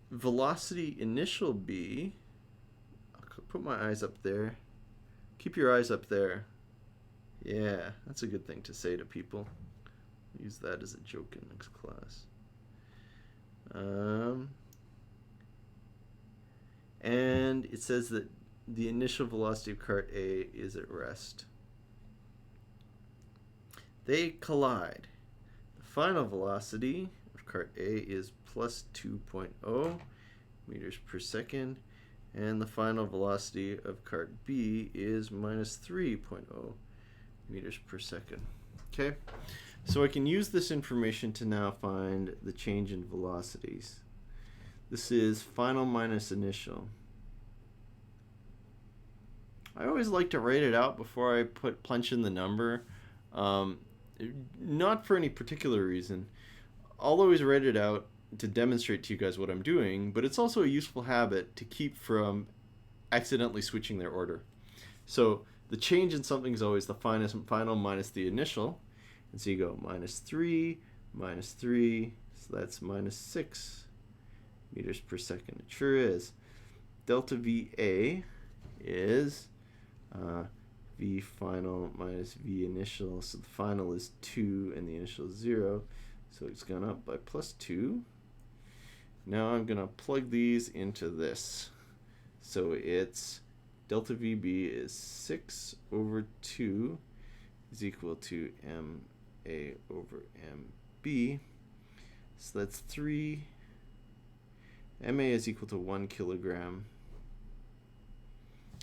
Velocity initial B, I'll put my eyes up there. Keep your eyes up there. Yeah, that's a good thing to say to people. Use that as a joke in next class. And it says that the initial velocity of cart A is at rest. They collide. The final velocity of cart A is plus 2.0 meters per second, and the final velocity of cart B is minus 3.0 meters per second. Okay, so I can use this information to now find the change in velocities. This is final minus initial. I always like to write it out before I punch in the number. Not for any particular reason. I'll always write it out to demonstrate to you guys what I'm doing, but it's also a useful habit to keep from accidentally switching their order. So the change in something is always the final minus the initial. And so you go minus 3, so that's minus 6 meters per second. It sure is. Delta VA is V final minus V initial. So the final is 2 and the initial is 0. So it's gone up by plus 2. Now I'm going to plug these into this. So it's delta VB is 6 over 2 is equal to MA over MB. So that's 3. MA is equal to 1 kilogram.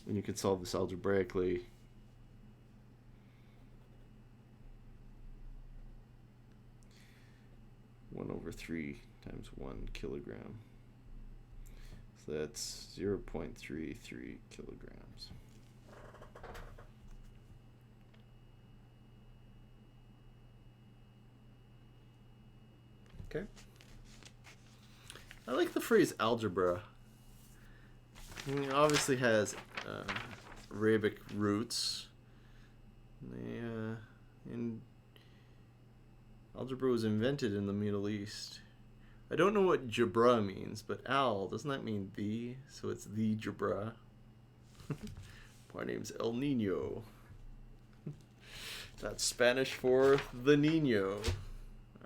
And you can solve this algebraically. One over 3 times 1 kilogram. So that's 0.33 kilograms. Okay. I like the phrase algebra. It obviously has Arabic roots. And algebra was invented in the Middle East. I don't know what jabra means, but doesn't that mean the? So it's the jabra. My name's El Nino. That's Spanish for the Nino.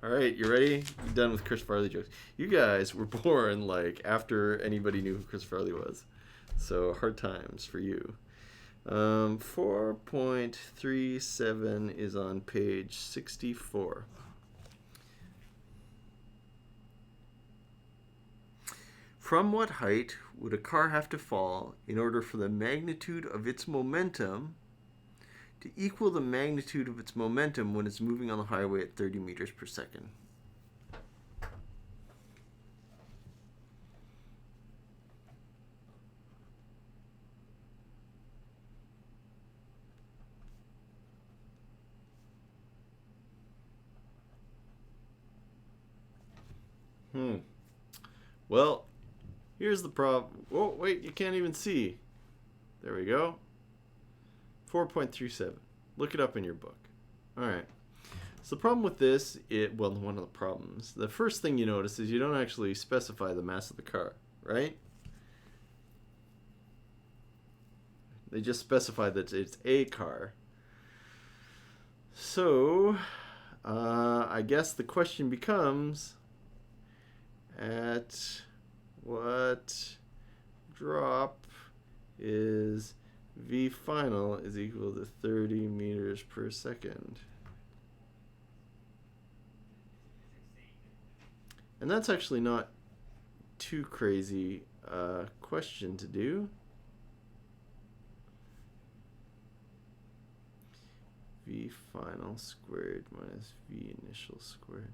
All right, you ready? You done with Chris Farley jokes? You guys were born like after anybody knew who Chris Farley was. So hard times for you. 4.37 is on page 64. From what height would a car have to fall in order for the magnitude of its momentum to equal the magnitude of its momentum when it's moving on the highway at 30 meters per second? Well, here's the problem. Oh, wait, you can't even see. There we go. 4.37. Look it up in your book. All right. So the problem with this, one of the problems, the first thing you notice is you don't actually specify the mass of the car, right? They just specify that it's a car. So, I guess the question becomes, at what drop is V final is equal to 30 meters per second? And that's actually not too crazy a question to do. V final squared minus V initial squared.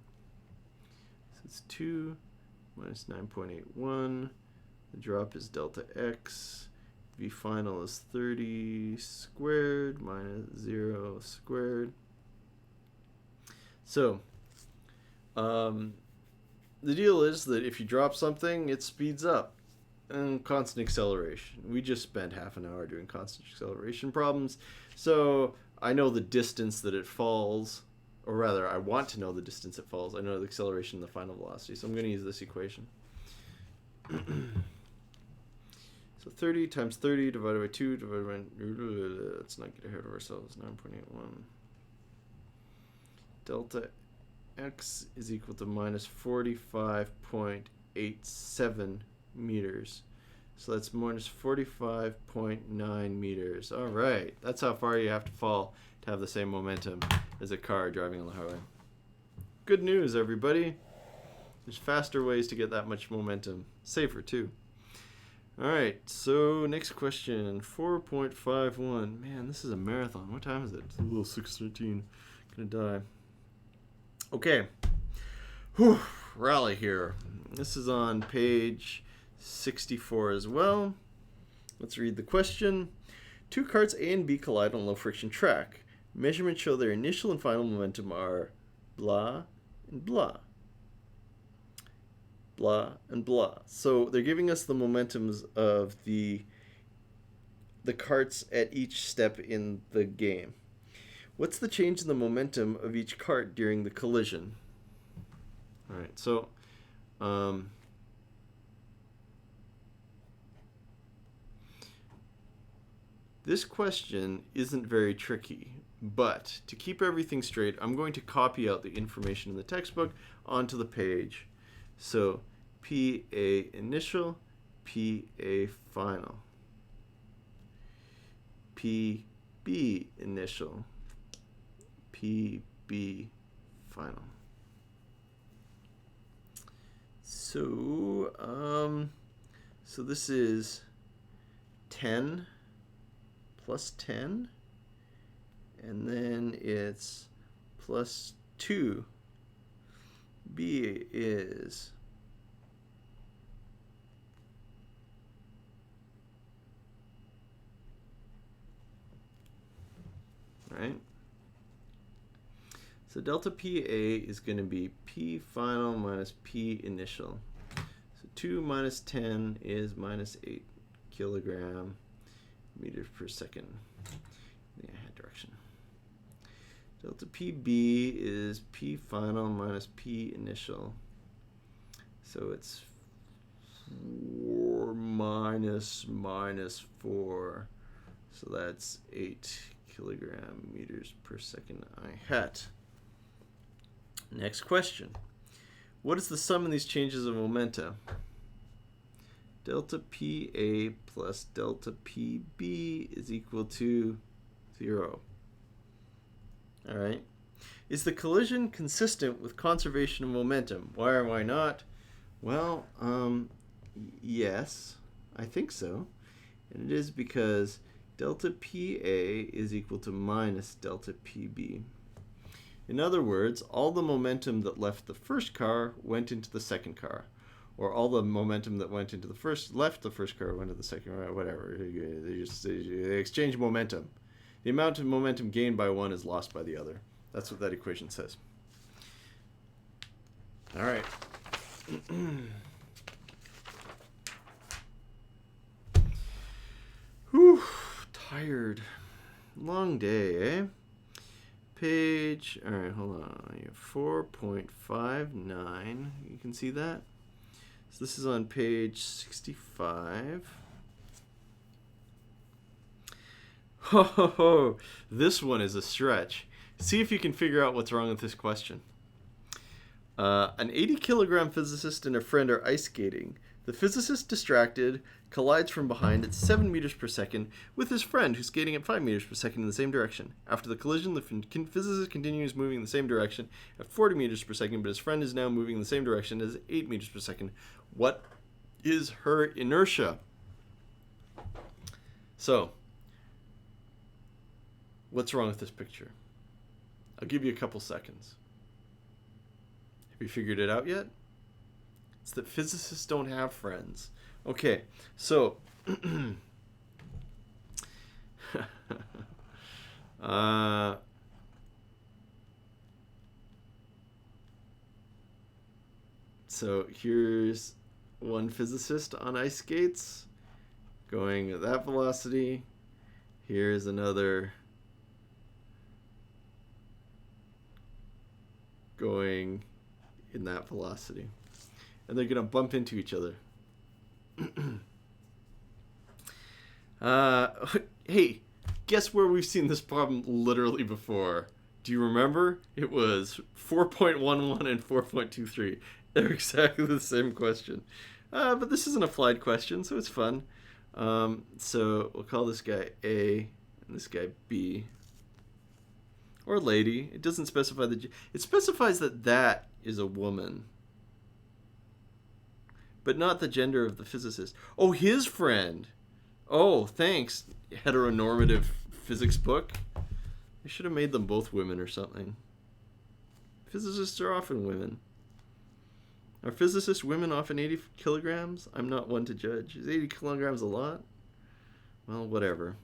So it's 2 minus 9.81. The drop is delta x. V final is 30 squared minus 0 squared. So, the deal is that if you drop something, it speeds up. And constant acceleration. We just spent half an hour doing constant acceleration problems. So I know the distance that it falls, or rather, I want to know the distance it falls. I know the acceleration and the final velocity. So I'm going to use this equation. So 30 times 30 divided by 2 divided by... Let's not get ahead of ourselves. 9.81. Delta x is equal to minus 45.87 meters. So that's minus 45.9 meters. All right. That's how far you have to fall to have the same momentum as a car driving on the highway. Good news, everybody. There's faster ways to get that much momentum. Safer, too. All right. So next question, 4.51. Man, this is a marathon. What time is it? It's a little 6:13. Gonna die. Okay. Whew. Rally here. This is on page 64 as well. Let's read the question. Two carts A and B collide on a low friction track. Measurements show their initial and final momentum are blah and blah. Blah and blah. So they're giving us the momentums of the carts at each step in the game. What's the change in the momentum of each cart during the collision? All right, so this question isn't very tricky, but to keep everything straight, I'm going to copy out the information in the textbook onto the page. So PA initial, PA final, PB initial, PB final. So this is 10 plus 10, and then it's plus 2. B is right. So delta PA is going to be P final minus P initial. So 2 minus 10 is minus 8 kilogram meters per second in the ahead direction. Delta PB is P final minus P initial. So it's 4 minus 4. So that's 8 kilogram meters per second I hat. Next question. What is the sum of these changes of momentum? Delta PA plus delta PB is equal to 0. All right. Is the collision consistent with conservation of momentum? Why or why not? Well, yes, I think so. And it is because delta PA is equal to minus delta PB. In other words, all the momentum that left the first car went into the second car. Or all the momentum that went into the first, left the first car, went to the second car, whatever. They exchange momentum. The amount of momentum gained by one is lost by the other. That's what that equation says. All right. Whew, tired. Long day, eh? Page, all right, hold on. You have 4.59. You can see that? So this is on page 65. Ho, ho, ho. This one is a stretch. See if you can figure out what's wrong with this question. An 80-kilogram physicist and a friend are ice skating. The physicist, distracted, collides from behind at 7 meters per second with his friend, who's skating at 5 meters per second in the same direction. After the collision, the physicist continues moving in the same direction at 40 meters per second, but his friend is now moving in the same direction as 8 meters per second. What is her inertia? So, what's wrong with this picture? I'll give you a couple seconds. Have you figured it out yet? It's that physicists don't have friends. Okay, so so here's one physicist on ice skates going at that velocity. Here's another going in that velocity. And they're going to bump into each other. Hey, guess where we've seen this problem literally before? Do you remember? It was 4.11 and 4.23. They're exactly the same question. But this is an applied question, so it's fun. So we'll call this guy A and this guy B. Or lady. It doesn't specify the... It specifies that that is a woman. But not the gender of the physicist. Oh, his friend. Oh, thanks, heteronormative physics book. I should have made them both women or something. Physicists are often women. Are physicists women often 80 kilograms? I'm not one to judge. Is 80 kilograms a lot? Well, whatever.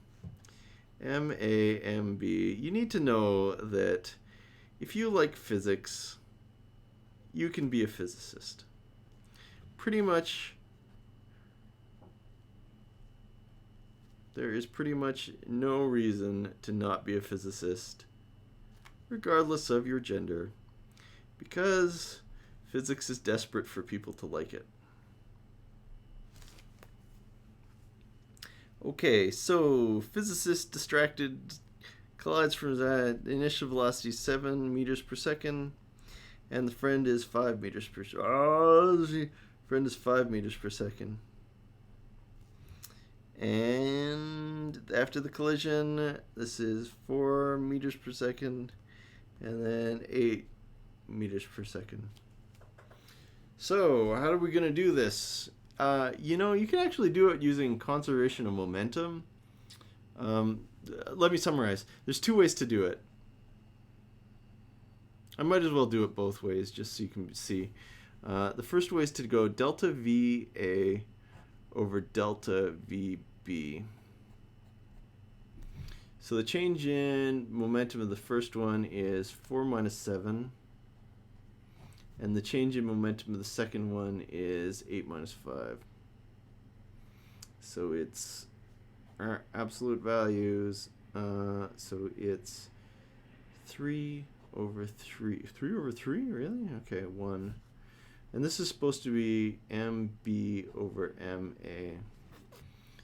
M-A-M-B. You need to know that if you like physics, you can be a physicist. Pretty much, there is pretty much no reason to not be a physicist, regardless of your gender, because physics is desperate for people to like it. Okay, so physicist distracted collides from that initial velocity 7 meters per second, and the friend is 5 meters per second. Oh, friend is 5 meters per second. And after the collision, this is 4 meters per second, and then 8 meters per second. So, how are we going to do this? You can actually do it using conservation of momentum. Let me summarize. There's 2 ways to do it. I might as well do it both ways, just so you can see. The first way is to go delta VA over delta VB. So the change in momentum of the first one is 4 minus 7. And the change in momentum of the second one is 8 minus 5. So it's our absolute values. So it's 3 over 3. 3 over 3? Really? Okay, 1. And this is supposed to be MB over MA.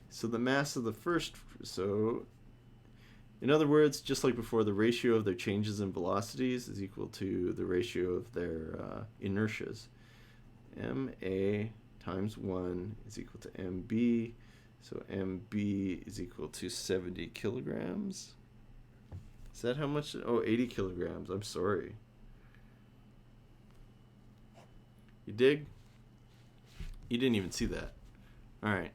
So the mass of the first, so in other words, just like before, the ratio of their changes in velocities is equal to the ratio of their inertias. MA times 1 is equal to MB. So MB is equal to 70 kilograms. Is that how much? Oh, 80 kilograms. I'm sorry. You dig? You didn't even see that. All right.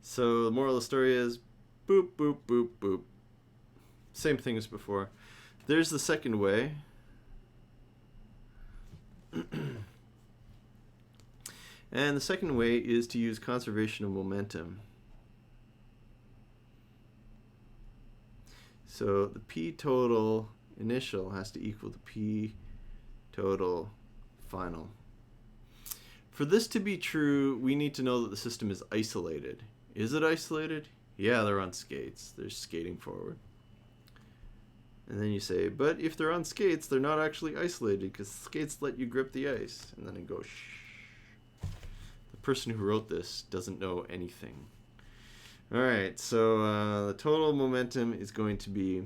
So the moral of the story is boop, boop, boop, boop. Same thing as before. There's the second way. And the second way is to use conservation of momentum. So the P total initial has to equal the P total final. For this to be true, we need to know that the system is isolated. Is it isolated? Yeah, they're on skates. They're skating forward. And then you say, but if they're on skates, they're not actually isolated because skates let you grip the ice. And then it goes, shh. The person who wrote this doesn't know anything. All right, so the total momentum is going to be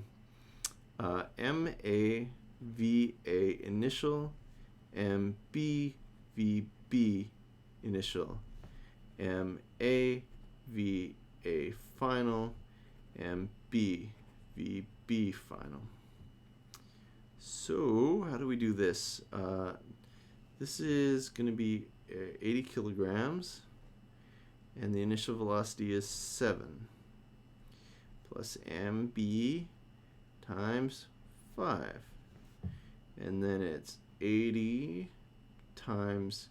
MAVA initial MB VB initial, MA VA final, MB VB final. So how do we do this? This is going to be 80 kilograms, and the initial velocity is 7, plus mb times 5. And then it's 80 times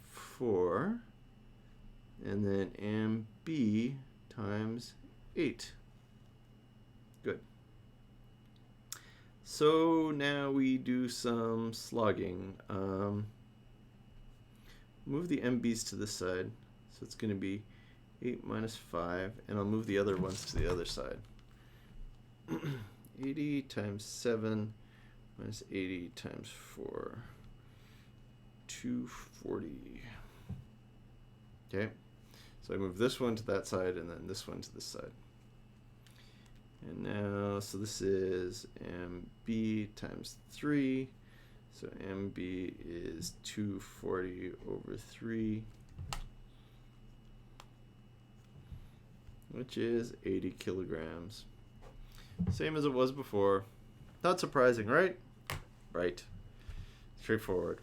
4, and then mb times 8. Good. So now we do some slogging. Move the MBs to this side. So it's going to be 8 minus 5, and I'll move the other ones to the other side. 80 times 7 minus 80 times 4, 240. Okay, so I move this one to that side and then this one to this side. And now, so this is MB times 3. So MB is 240 over 3, which is 80 kilograms. Same as it was before. Not surprising, right? Right. Straightforward.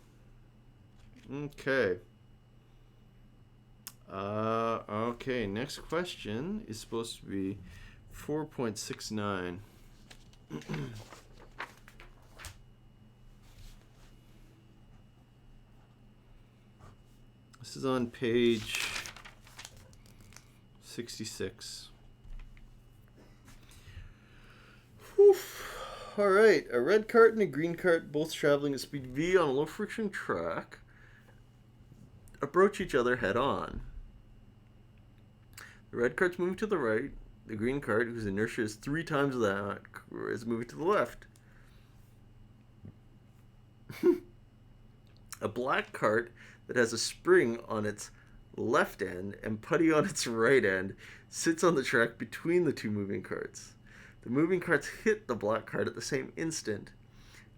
Okay. Okay, next question is supposed to be 4.69. This is on page 66. Whew. All right, a red cart and a green cart, both traveling at speed v on a low friction track, approach each other head on. The red cart's moving to the right. The green cart, whose inertia is 3 times that, is moving to the left. A black cart that has a spring on its left end and putty on its right end sits on the track between the two moving carts. The moving carts hit the black cart at the same instant.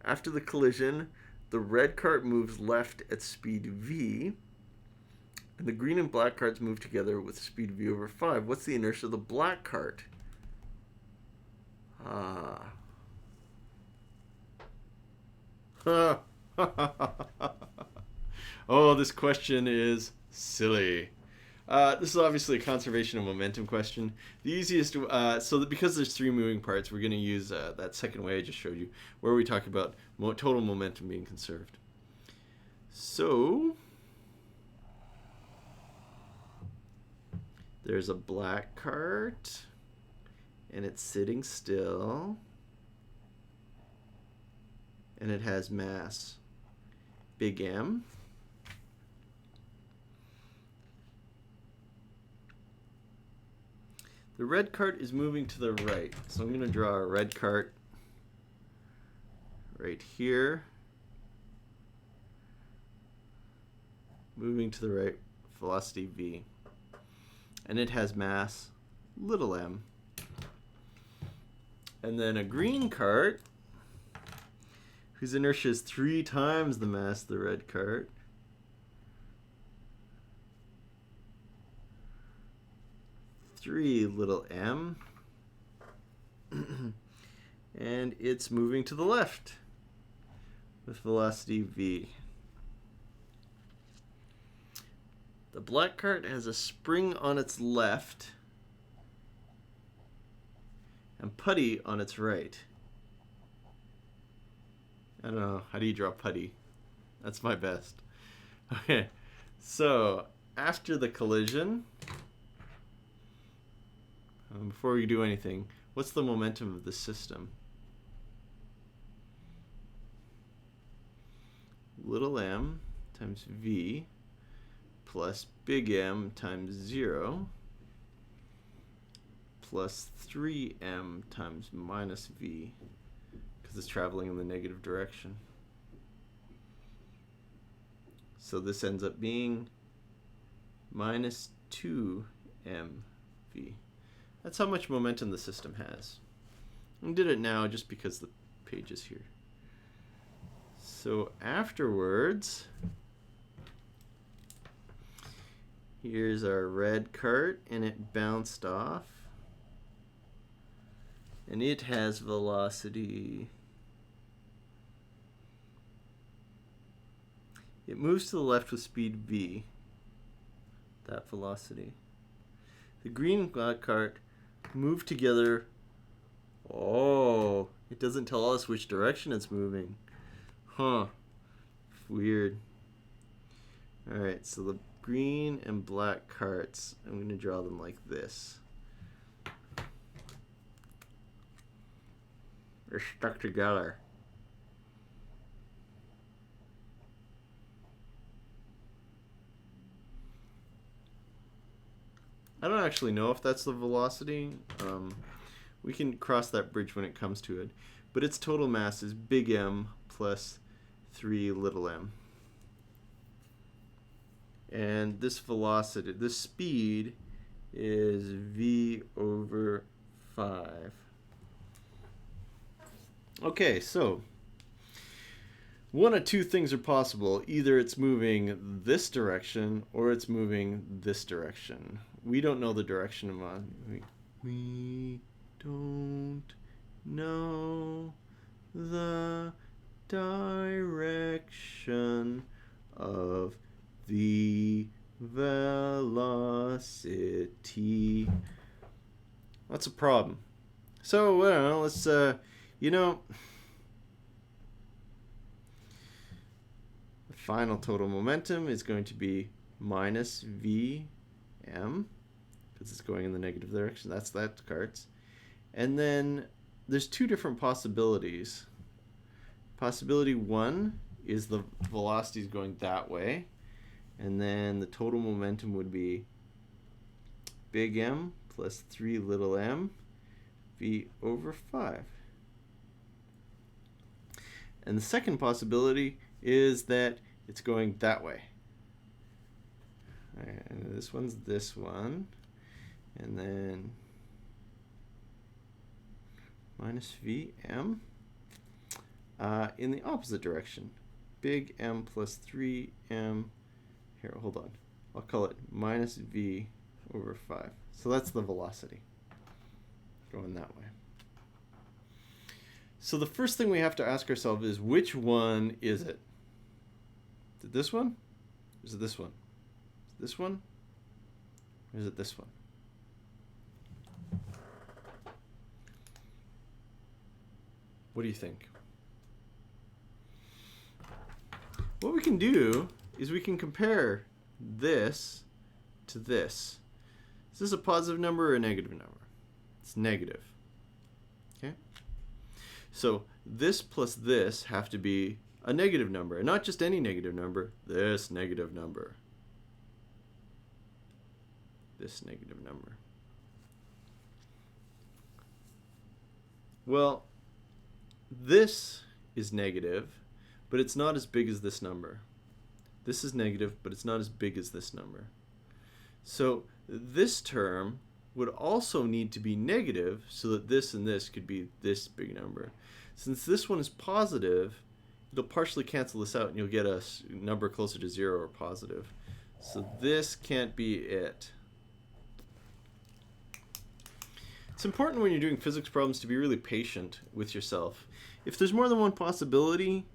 After the collision, the red cart moves left at speed v, and the green and black carts move together with speed v over 5. What's the inertia of the black cart? Oh, this question is silly. This is obviously a conservation of momentum question. The easiest, so that because there's 3 moving parts, we're going to use that second way I just showed you, where we talk about total momentum being conserved. So there's a black cart, and it's sitting still, and it has mass big M. The red cart is moving to the right, so I'm going to draw a red cart right here, moving to the right, velocity v, and it has mass little m. And then a green cart, whose inertia is 3 times the mass of the red cart, little m, and it's moving to the left with velocity v. The black cart has a spring on its left and putty on its right. I don't know, how do you draw putty? That's my best. Okay, so after the collision, before we do anything, what's the momentum of the system? Little m times v plus big M times 0 plus 3m times minus v, because it's traveling in the negative direction. So this ends up being minus 2mv. That's how much momentum the system has. I did it now just because the page is here. So afterwards, here's our red cart, and it bounced off. And it has velocity. It moves to the left with speed v, that velocity. The green and black cart move together. Oh, it doesn't tell us which direction it's moving. Huh. Weird. Alright, so the green and black carts, I'm going to draw them like this. They're stuck together. I don't actually know if that's the velocity. We can cross that bridge when it comes to it. But its total mass is big M plus 3 little m. And this velocity, this speed, is v over 5. Okay, so one of two things are possible. Either it's moving this direction or it's moving this direction. We don't know the direction of we don't know the direction of the velocity. That's a problem. So, well, let's, you know, the final total momentum is going to be minus Vm, because it's going in the negative direction. That's that cart's. And then there's two different possibilities. Possibility 1 is the velocity is going that way, and then the total momentum would be big M plus 3 little m v over 5. And the second possibility is that it's going that way. And this one's this one, and then minus Vm in the opposite direction. Big M plus 3m. Here, hold on. I'll call it minus v over 5. So that's the velocity going that way. So the first thing we have to ask ourselves is, which one is it? Is it this one? Or is it this one? Is it this one? Or is it this one? What do you think? What we can do is we can compare this to this. Is this a positive number or a negative number? It's negative. Okay? So this plus this have to be a negative number, and not just any negative number, this negative number. This negative number. Well, this is negative, but it's not as big as this number. This is negative, but it's not as big as this number. So this term would also need to be negative so that this and this could be this big number. Since this one is positive, it'll partially cancel this out and you'll get a number closer to 0 or positive. So this can't be it. It's important when you're doing physics problems to be really patient with yourself. If there's more than one possibility,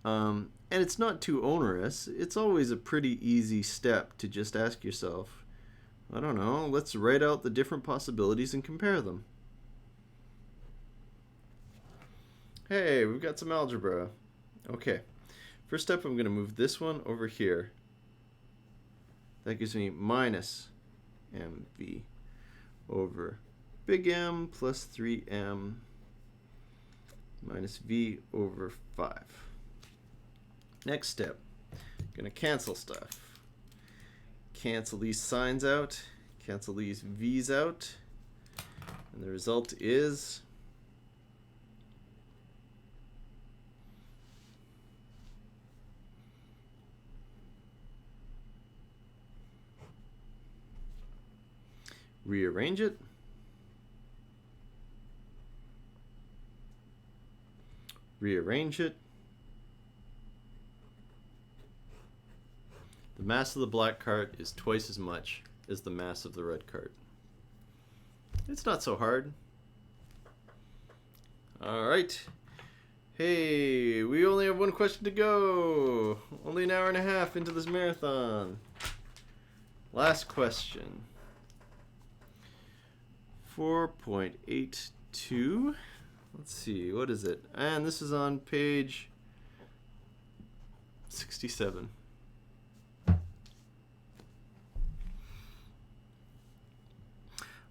and it's not too onerous, it's always a pretty easy step to just ask yourself, I don't know, let's write out the different possibilities and compare them. Hey, we've got some algebra. Okay, first step, I'm going to move this one over here. That gives me minus mv over big M plus 3m minus v over 5. Next step, I'm going to cancel stuff. Cancel these signs out, cancel these v's out, and the result is rearrange it. Rearrange it. The mass of the black cart is twice as much as the mass of the red cart. It's not so hard. All right. Hey, we only have one question to go. Only an hour and a half into this marathon. Last question. 4.82. Let's see, what is it? And this is on page 67.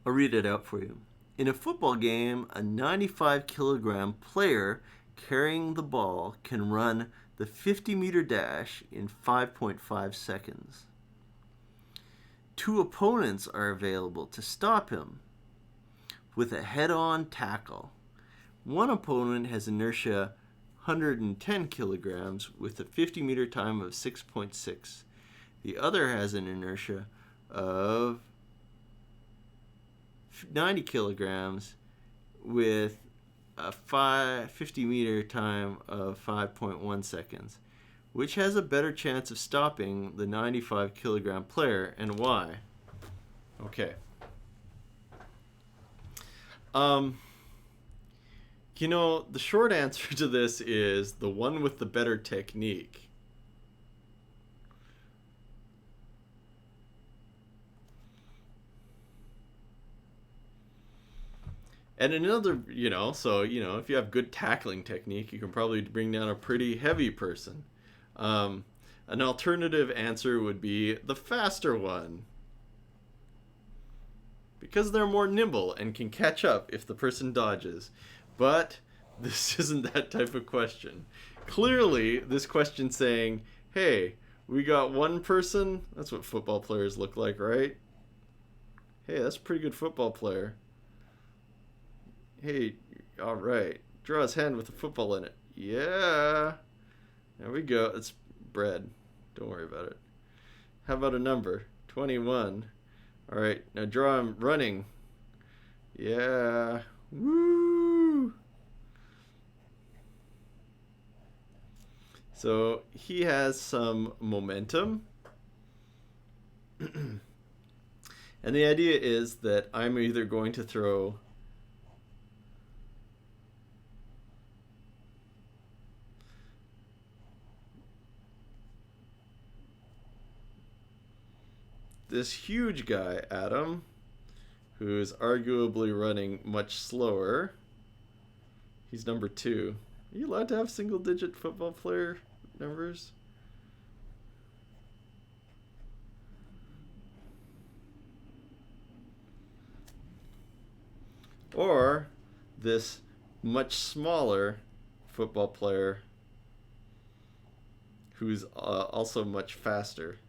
I'll read it out for you. In a football game, a 95-kilogram player carrying the ball can run the 50-meter dash in 5.5 seconds. 2 opponents are available to stop him with a head-on tackle. One opponent has inertia 110 kilograms with a 50-meter time of 6.6. The other has an inertia of 90 kilograms with a 50-meter time of 5.1 seconds. Which has a better chance of stopping the 95-kilogram player, and why? Okay. You know, the short answer to this is the one with the better technique. And another, if you have good tackling technique, you can probably bring down a pretty heavy person. An alternative answer would be the faster one, because they're more nimble and can catch up if the person dodges. But this isn't that type of question. Clearly, this question's saying, hey, we got one person. That's what football players look like, right? Hey, that's a pretty good football player. Hey, all right. Draw his hand with a football in it. Yeah. There we go. It's bread. Don't worry about it. How about a number? 21. All right. Now draw him running. Yeah. Woo! So he has some momentum. And the idea is that I'm either going to throw this huge guy at him, who's arguably running much slower. He's number 2. Are you allowed to have single-digit football player numbers? Or this much smaller football player who's also much faster.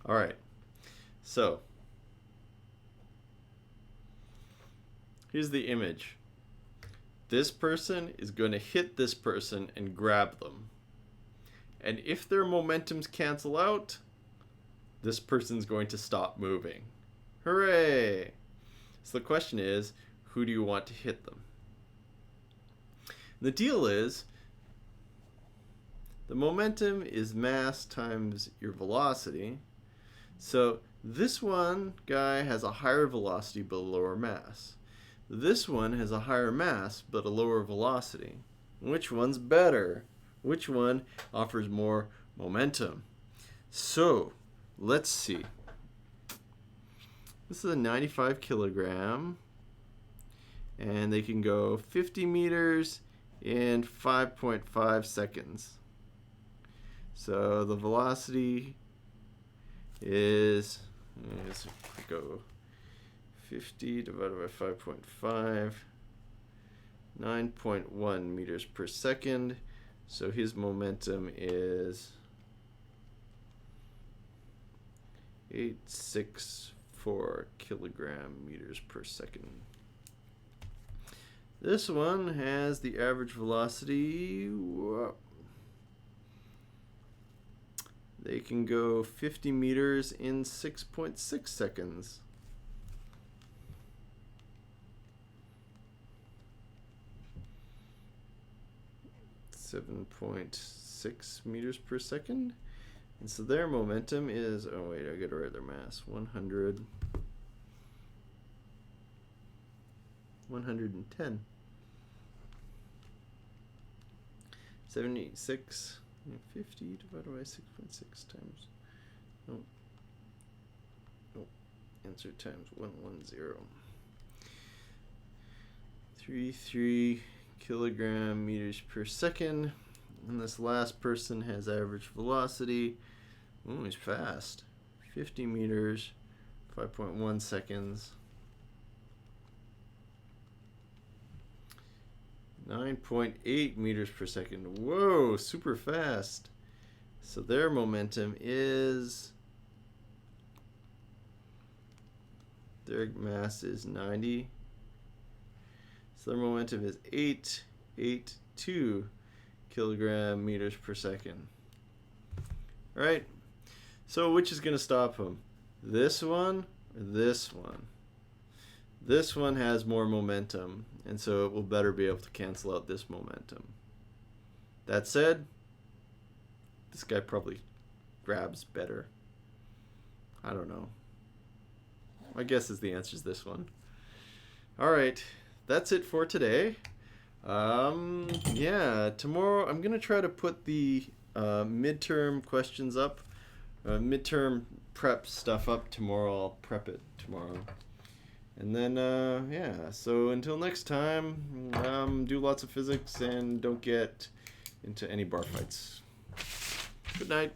All right, so here's the image. This person is going to hit this person and grab them. And if their momentums cancel out, this person's going to stop moving. Hooray! So the question is, who do you want to hit them? The deal is, the momentum is mass times your velocity. So this one guy has a higher velocity but a lower mass. This one has a higher mass but a lower velocity. Which one's better? Which one offers more momentum? So let's see. This is a 95 kilogram, and they can go 50 meters in 5.5 seconds. So the velocity is, let's go 50 divided by 5.5, 9.1 meters per second. So his momentum is 864 kilogram meters per second. This one has the average velocity they can go 50 meters in 6.6 seconds. Seven 7.6 meters per second. And so their momentum is, oh wait, I gotta write their mass. 110. 76, 50 divided by 6.6 times. Oh, answer times 110. 33 kilogram meters per second. And this last person has average velocity. Oh, he's fast. 50 meters, 5.1 seconds. 9.8 meters per second. Whoa, super fast. So their momentum is, their mass is 90. So their momentum is 882 kilogram meters per second. All right. So which is going to stop them? This one or this one? This one has more momentum, and so it will better be able to cancel out this momentum. That said, this guy probably grabs better. I don't know. My guess is the answer is this one. All right, that's it for today. Yeah, tomorrow I'm going to try to put the midterm questions up. Midterm prep stuff up tomorrow. I'll prep it tomorrow. And then, yeah, so until next time, do lots of physics and don't get into any bar fights. Good night.